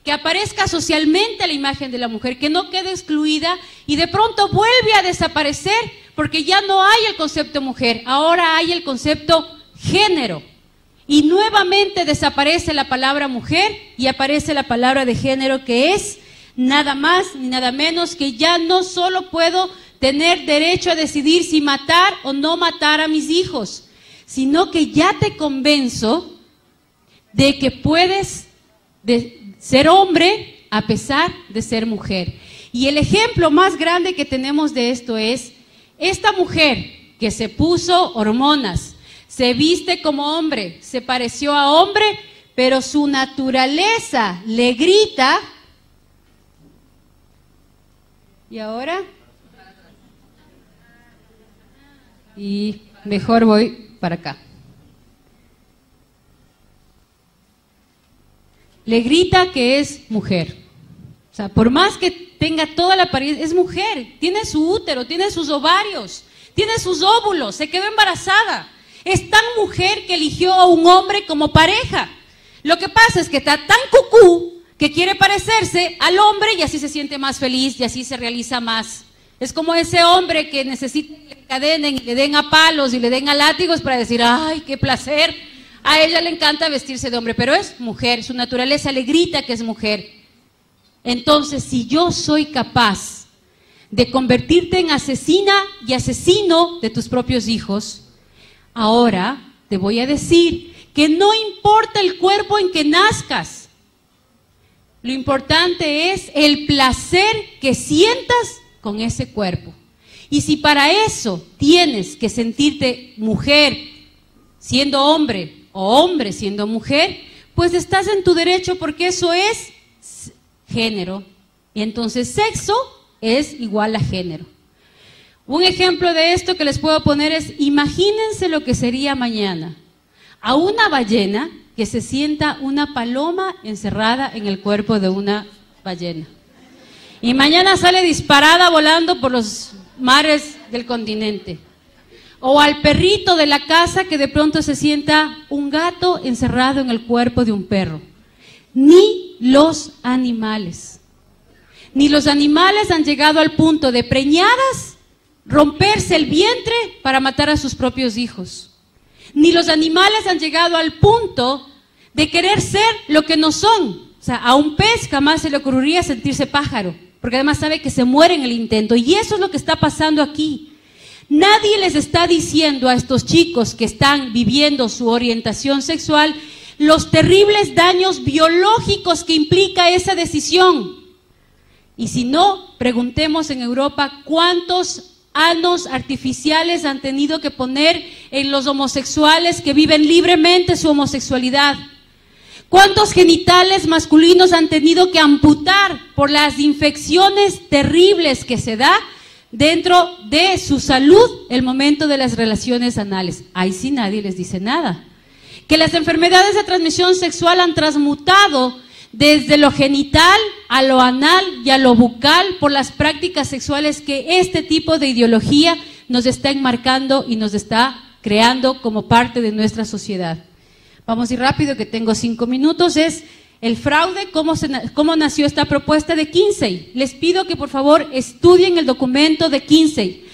que aparezca socialmente la imagen de la mujer, que no quede excluida y de pronto vuelve a desaparecer porque ya no hay el concepto mujer, ahora hay el concepto género. Y nuevamente desaparece la palabra mujer y aparece la palabra de género, que es nada más ni nada menos que ya no solo puedo tener derecho a decidir si matar o no matar a mis hijos, sino que ya te convenzo de que puedes ser hombre a pesar de ser mujer. Y el ejemplo más grande que tenemos de esto es esta mujer que se puso hormonas, se viste como hombre, se pareció a hombre, pero su naturaleza le grita. ¿Y ahora? Y mejor voy para acá. Le grita que es mujer. O sea, por más que tenga toda la apariencia, es mujer. Tiene su útero, tiene sus ovarios, tiene sus óvulos, se quedó embarazada. Es tan mujer que eligió a un hombre como pareja. Lo que pasa es que está tan cucú que quiere parecerse al hombre y así se siente más feliz y así se realiza más. Es como ese hombre que necesita que le encadenen y le den a palos y le den a látigos para decir, ¡ay, qué placer! A ella le encanta vestirse de hombre, pero es mujer, su naturaleza le grita que es mujer. Entonces, si yo soy capaz de convertirte en asesina y asesino de tus propios hijos, ahora te voy a decir que no importa el cuerpo en que nazcas, lo importante es el placer que sientas con ese cuerpo. Y si para eso tienes que sentirte mujer siendo hombre o hombre siendo mujer, pues estás en tu derecho porque eso es género. Y entonces sexo es igual a género. Un ejemplo de esto que les puedo poner es, imagínense lo que sería mañana a una ballena que se sienta una paloma encerrada en el cuerpo de una ballena. Y mañana sale disparada volando por los mares del continente. O al perrito de la casa que de pronto se sienta un gato encerrado en el cuerpo de un perro. Ni los animales. Ni los animales han llegado al punto de preñadas romperse el vientre para matar a sus propios hijos. Ni los animales han llegado al punto de querer ser lo que no son. O sea, a un pez jamás se le ocurriría sentirse pájaro, porque además sabe que se muere en el intento. Y eso es lo que está pasando aquí. Nadie les está diciendo a estos chicos que están viviendo su orientación sexual los terribles daños biológicos que implica esa decisión. Y si no, preguntemos en Europa cuántos anos artificiales han tenido que poner en los homosexuales que viven libremente su homosexualidad. ¿Cuántos genitales masculinos han tenido que amputar por las infecciones terribles que se da dentro de su salud el momento de las relaciones anales. Ahí sí nadie les dice nada. Que las enfermedades de transmisión sexual han transmutado desde lo genital a lo anal y a lo bucal por las prácticas sexuales que este tipo de ideología nos está enmarcando y nos está creando como parte de nuestra sociedad. Vamos a ir rápido que tengo 5 minutos. Es el fraude, cómo nació esta propuesta de Kinsey. Les pido que por favor estudien el documento de Kinsey.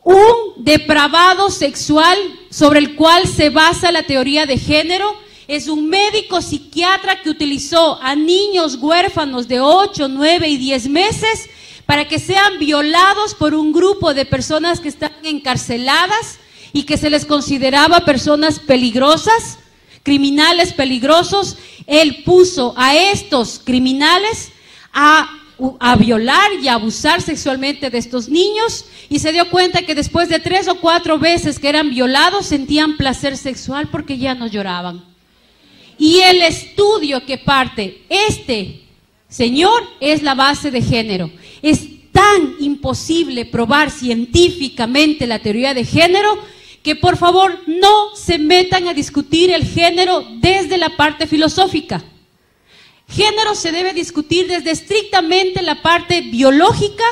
Un depravado sexual sobre el cual se basa la teoría de género es un médico psiquiatra que utilizó a niños huérfanos de 8, 9 y 10 meses para que sean violados por un grupo de personas que están encarceladas y que se les consideraba personas peligrosas, criminales peligrosos. Él puso a estos criminales a violar y a abusar sexualmente de estos niños y se dio cuenta que después de 3 o 4 veces que eran violados sentían placer sexual porque ya no lloraban. Y el estudio que parte este señor es la base de género. Es tan imposible probar científicamente la teoría de género que por favor no se metan a discutir el género desde la parte filosófica. Género se debe discutir desde estrictamente la parte biológica,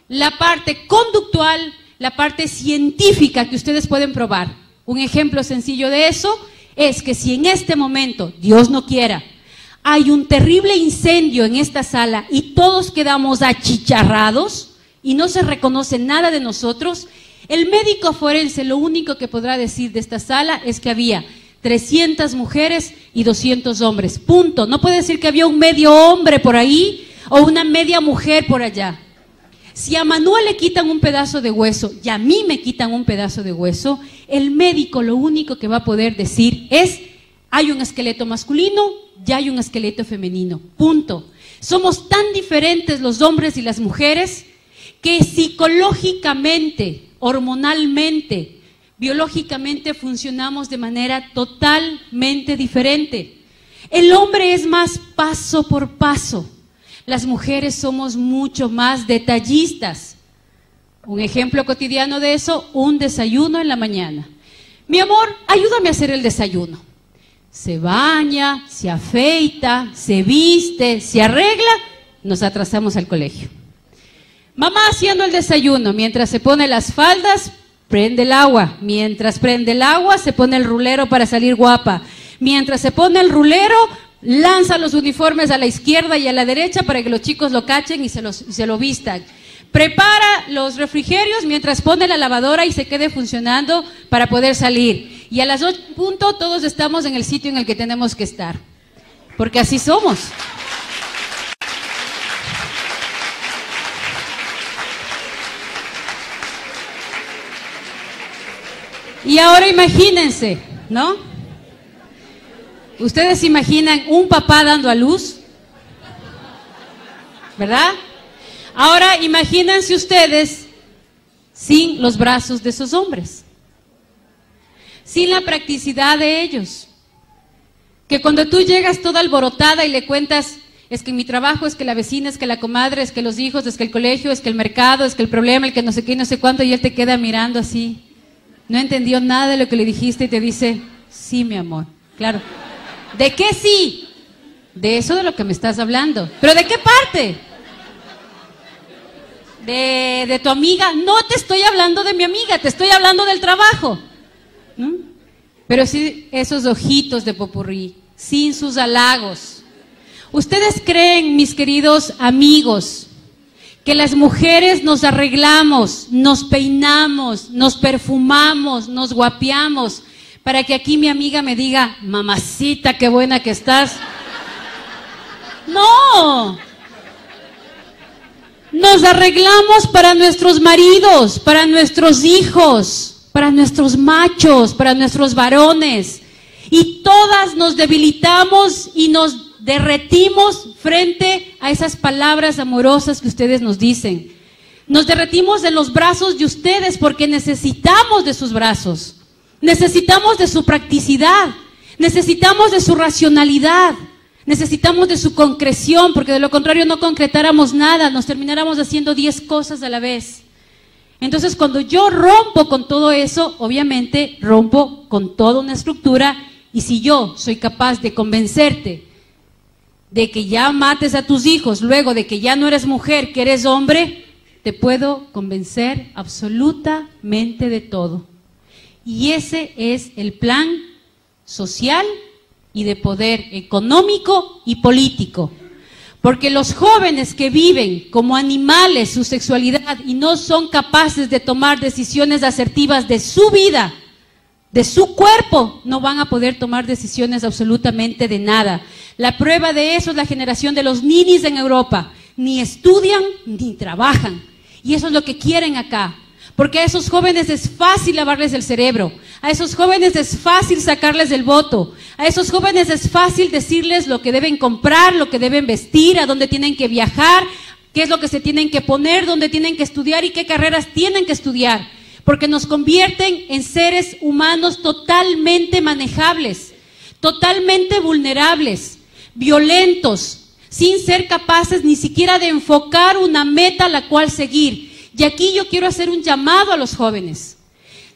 la parte conductual, la parte científica que ustedes pueden probar. Un ejemplo sencillo de eso es que si en este momento, Dios no quiera, hay un terrible incendio en esta sala y todos quedamos achicharrados y no se reconoce nada de nosotros, el médico forense lo único que podrá decir de esta sala es que había 300 mujeres y 200 hombres, punto. No puede decir que había un medio hombre por ahí o una media mujer por allá. Si a Manuel le quitan un pedazo de hueso y a mí me quitan un pedazo de hueso, el médico lo único que va a poder decir es: hay un esqueleto masculino y hay un esqueleto femenino, punto. Somos tan diferentes los hombres y las mujeres que psicológicamente, hormonalmente, biológicamente funcionamos de manera totalmente diferente. El hombre es más paso por paso. Las mujeres somos mucho más detallistas. Un ejemplo cotidiano de eso, un desayuno en la mañana. Mi amor, ayúdame a hacer el desayuno. Se baña, se afeita, se viste, se arregla, nos atrasamos al colegio. Mamá haciendo el desayuno, mientras se pone las faldas, prende el agua. Mientras prende el agua, se pone el rulero para salir guapa. Mientras se pone el rulero, lanza los uniformes a la izquierda y a la derecha para que los chicos lo cachen y se lo vistan. Prepara los refrigerios mientras pone la lavadora y se quede funcionando para poder salir. Y a las 8 en punto todos estamos en el sitio en el que tenemos que estar. Porque así somos. Y ahora imagínense, ¿no? ¿Ustedes se imaginan un papá dando a luz? ¿Verdad? Ahora imagínense ustedes sin los brazos de esos hombres, sin la practicidad de ellos. Que cuando tú llegas toda alborotada y le cuentas: es que mi trabajo, es que la vecina, es que la comadre, es que los hijos, es que el colegio, es que el mercado, es que el problema, el que no sé qué y no sé cuánto, y él te queda mirando así. No entendió nada de lo que le dijiste y te dice: sí, mi amor, claro. ¿De qué sí? De eso de lo que me estás hablando. ¿Pero de qué parte? De tu amiga. No te estoy hablando de mi amiga, te estoy hablando del trabajo. ¿Mm? Pero sí, esos ojitos de popurrí, sin sus halagos. ¿Ustedes creen, mis queridos amigos, que las mujeres nos arreglamos, nos peinamos, nos perfumamos, nos guapeamos para que aquí mi amiga me diga: mamacita, qué buena que estás? No. Nos arreglamos para nuestros maridos, para nuestros hijos, para nuestros machos, para nuestros varones. Y todas nos debilitamos y nos derretimos frente a esas palabras amorosas que ustedes nos dicen. Nos derretimos en los brazos de ustedes porque necesitamos de sus brazos. Necesitamos de su practicidad. Necesitamos de su racionalidad. Necesitamos de su concreción, porque de lo contrario no concretáramos nada, nos termináramos haciendo 10 cosas a la vez. Entonces, cuando yo rompo con todo eso, obviamente rompo con toda una estructura, y si yo soy capaz de convencerte de que ya mates a tus hijos, luego de que ya no eres mujer, que eres hombre, te puedo convencer absolutamente de todo. Y ese es el plan social y de poder económico y político. Porque los jóvenes que viven como animales su sexualidad y no son capaces de tomar decisiones asertivas de su vida, de su cuerpo, no van a poder tomar decisiones absolutamente de nada. La prueba de eso es la generación de los ninis en Europa. Ni estudian ni trabajan. Y eso es lo que quieren acá. Porque a esos jóvenes es fácil lavarles el cerebro, a esos jóvenes es fácil sacarles el voto, a esos jóvenes es fácil decirles lo que deben comprar, lo que deben vestir, a dónde tienen que viajar, qué es lo que se tienen que poner, dónde tienen que estudiar y qué carreras tienen que estudiar. Porque nos convierten en seres humanos totalmente manejables, totalmente vulnerables, violentos, sin ser capaces ni siquiera de enfocar una meta a la cual seguir. Y aquí yo quiero hacer un llamado a los jóvenes.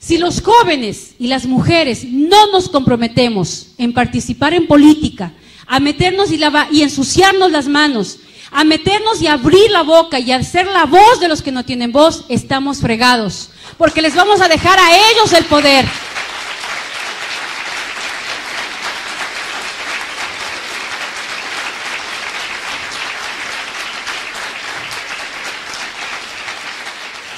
Si los jóvenes y las mujeres no nos comprometemos en participar en política, a meternos y ensuciarnos las manos, a meternos y abrir la boca y a ser la voz de los que no tienen voz, estamos fregados, porque les vamos a dejar a ellos el poder.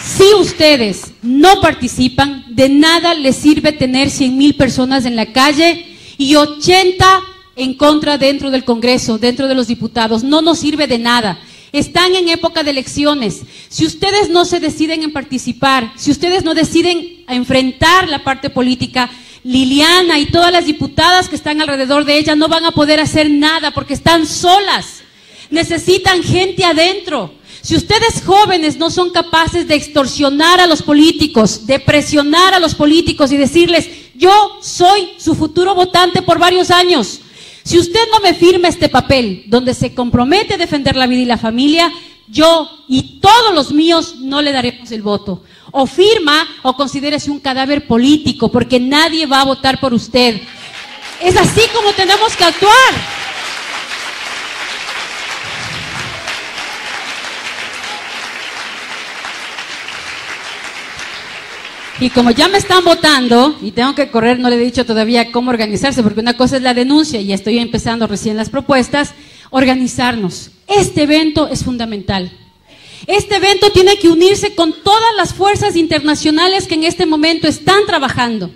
Si ustedes no participan, de nada les sirve tener 100,000 personas en la calle y 80 en contra dentro del Congreso, dentro de los diputados. No nos sirve de nada. Están en época de elecciones. Si ustedes no se deciden en participar, si ustedes no deciden a enfrentar la parte política, Liliana y todas las diputadas que están alrededor de ella no van a poder hacer nada porque están solas. Necesitan gente adentro. Si ustedes jóvenes no son capaces de extorsionar a los políticos, de presionar a los políticos y decirles, yo soy su futuro votante por varios años. Si usted no me firma este papel donde se compromete a defender la vida y la familia, yo y todos los míos no le daremos el voto. O firma o considérese un cadáver político porque nadie va a votar por usted. Es así como tenemos que actuar. Y como ya me están votando y tengo que correr, no le he dicho todavía cómo organizarse, porque una cosa es la denuncia y estoy empezando recién las propuestas, organizarnos. Este evento es fundamental. Este evento tiene que unirse con todas las fuerzas internacionales que en este momento están trabajando.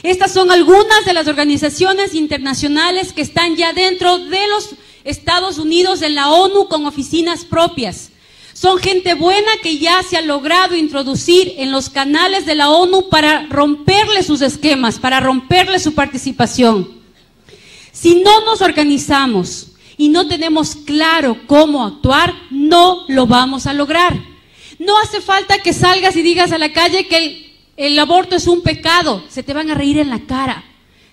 Estas son algunas de las organizaciones internacionales que están ya dentro de los Estados Unidos en la ONU con oficinas propias. Son gente buena que ya se ha logrado introducir en los canales de la ONU para romperle sus esquemas, para romperle su participación. Si no nos organizamos y no tenemos claro cómo actuar, no lo vamos a lograr. No hace falta que salgas y digas a la calle que el aborto es un pecado, se te van a reír en la cara.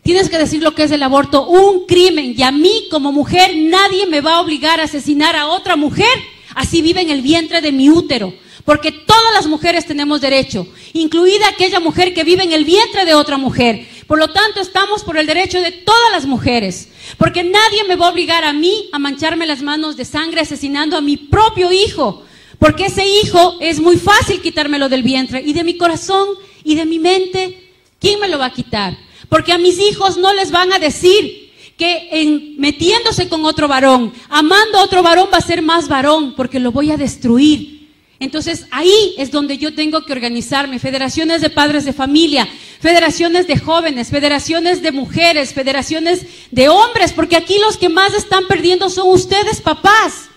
Tienes que decir lo que es el aborto, un crimen, y a mí como mujer nadie me va a obligar a asesinar a otra mujer. Así vive en el vientre de mi útero, porque todas las mujeres tenemos derecho, incluida aquella mujer que vive en el vientre de otra mujer. Por lo tanto, estamos por el derecho de todas las mujeres, porque nadie me va a obligar a mí a mancharme las manos de sangre asesinando a mi propio hijo, porque ese hijo es muy fácil quitármelo del vientre y de mi corazón y de mi mente. ¿Quién me lo va a quitar? Porque a mis hijos no les van a decir que metiéndose con otro varón, amando a otro varón va a ser más varón, porque lo voy a destruir. Entonces ahí es donde yo tengo que organizarme, federaciones de padres de familia, federaciones de jóvenes, federaciones de mujeres, federaciones de hombres, porque aquí los que más están perdiendo son ustedes, papás,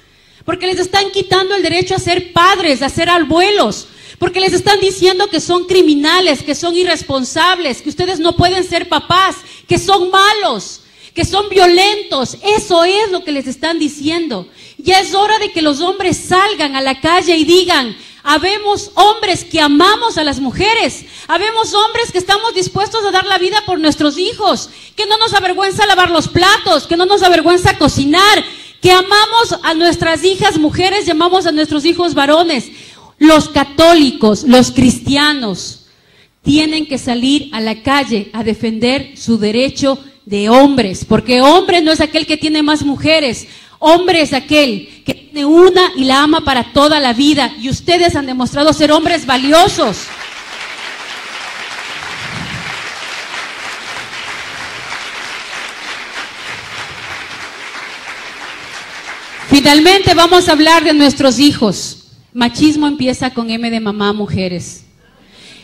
porque les están quitando el derecho a ser padres, a ser abuelos, porque les están diciendo que son criminales, que son irresponsables, que ustedes no pueden ser papás, que son malos, que son violentos. Eso es lo que les están diciendo. Ya es hora de que los hombres salgan a la calle y digan, habemos hombres que amamos a las mujeres, habemos hombres que estamos dispuestos a dar la vida por nuestros hijos, que no nos avergüenza lavar los platos, que no nos avergüenza cocinar, que amamos a nuestras hijas mujeres y amamos a nuestros hijos varones. Los católicos, los cristianos, tienen que salir a la calle a defender su derecho de hombres, porque hombre no es aquel que tiene más mujeres, hombre es aquel que tiene una y la ama para toda la vida, y ustedes han demostrado ser hombres valiosos. Finalmente vamos a hablar de nuestros hijos. Machismo empieza con M de mamá, mujeres.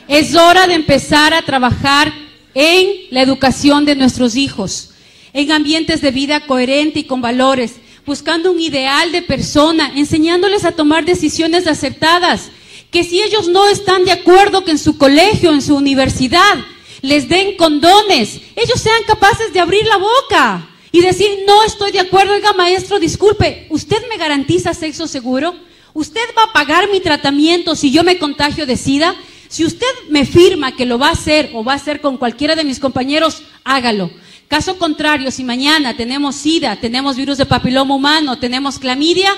Es hora de empezar a trabajar en la educación de nuestros hijos, en ambientes de vida coherente y con valores, buscando un ideal de persona, enseñándoles a tomar decisiones acertadas, que si ellos no están de acuerdo que en su colegio, en su universidad, les den condones, ellos sean capaces de abrir la boca y decir, no estoy de acuerdo, oiga maestro, disculpe, ¿usted me garantiza sexo seguro? ¿Usted va a pagar mi tratamiento si yo me contagio de SIDA? Si usted me firma que lo va a hacer o va a hacer con cualquiera de mis compañeros, hágalo. Caso contrario, si mañana tenemos SIDA, tenemos virus de papiloma humano, tenemos clamidia,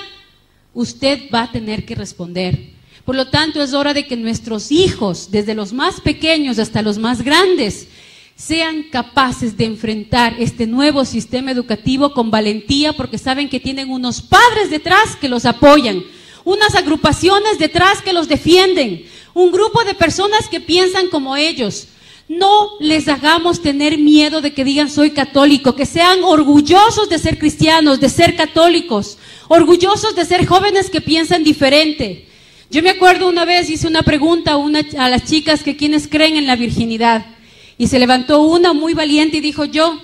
usted va a tener que responder. Por lo tanto, es hora de que nuestros hijos, desde los más pequeños hasta los más grandes, sean capaces de enfrentar este nuevo sistema educativo con valentía, porque saben que tienen unos padres detrás que los apoyan, unas agrupaciones detrás que los defienden, un grupo de personas que piensan como ellos. No les hagamos tener miedo de que digan soy católico, que sean orgullosos de ser cristianos, de ser católicos, orgullosos de ser jóvenes que piensan diferente. Yo me acuerdo una vez hice una pregunta a las chicas que quienes creen en la virginidad, y se levantó una muy valiente y dijo yo.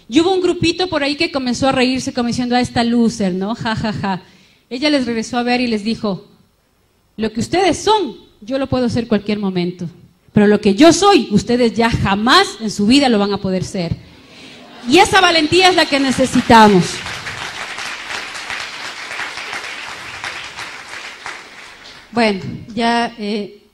Y hubo un grupito por ahí que comenzó a reírse como diciendo, esta loser, ¿no? Ja, ja, ja. Ella les regresó a ver y les dijo, lo que ustedes son, yo lo puedo ser cualquier momento, pero lo que yo soy, ustedes ya jamás en su vida lo van a poder ser. Y esa valentía es la que necesitamos. Bueno, ya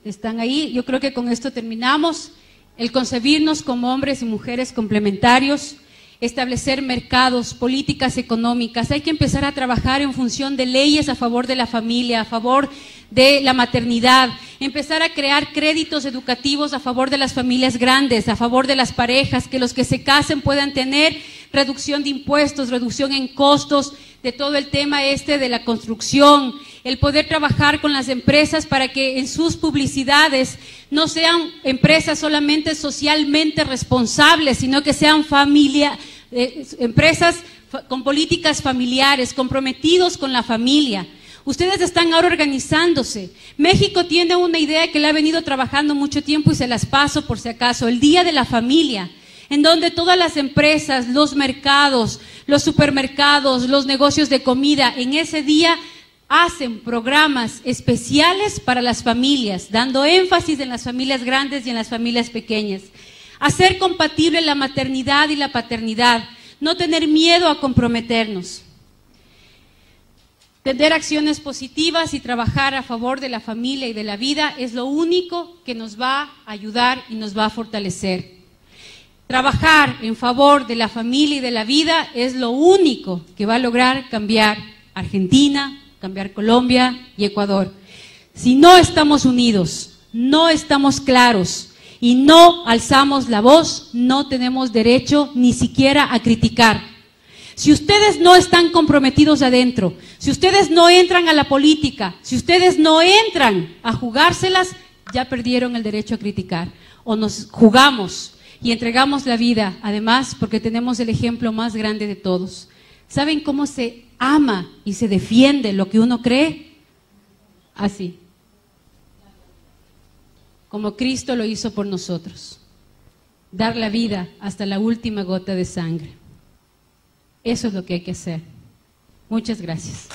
están ahí, yo creo que con esto terminamos. El concebirnos como hombres y mujeres complementarios, establecer mercados, políticas económicas, hay que empezar a trabajar en función de leyes a favor de la familia, a favor de la maternidad, empezar a crear créditos educativos a favor de las familias grandes, a favor de las parejas, que los que se casen puedan tener reducción de impuestos, reducción en costos, de todo el tema de la construcción, el poder trabajar con las empresas para que en sus publicidades no sean empresas solamente socialmente responsables, sino que sean empresas con políticas familiares, comprometidos con la familia. Ustedes están ahora organizándose. México tiene una idea que le ha venido trabajando mucho tiempo y se las paso por si acaso, el Día de la Familia, en donde todas las empresas, los mercados, los supermercados, los negocios de comida, en ese día hacen programas especiales para las familias, dando énfasis en las familias grandes y en las familias pequeñas. Hacer compatible la maternidad y la paternidad, no tener miedo a comprometernos. Tener acciones positivas y trabajar a favor de la familia y de la vida es lo único que nos va a ayudar y nos va a fortalecer. Trabajar en favor de la familia y de la vida es lo único que va a lograr cambiar Argentina, cambiar Colombia y Ecuador. Si no estamos unidos, no estamos claros y no alzamos la voz, no tenemos derecho ni siquiera a criticar. Si ustedes no están comprometidos adentro, si ustedes no entran a la política, si ustedes no entran a jugárselas, ya perdieron el derecho a criticar. O nos jugamos y entregamos la vida, además, porque tenemos el ejemplo más grande de todos. ¿Saben cómo se ama y se defiende lo que uno cree? Así. Como Cristo lo hizo por nosotros. Dar la vida hasta la última gota de sangre. Eso es lo que hay que hacer. Muchas gracias.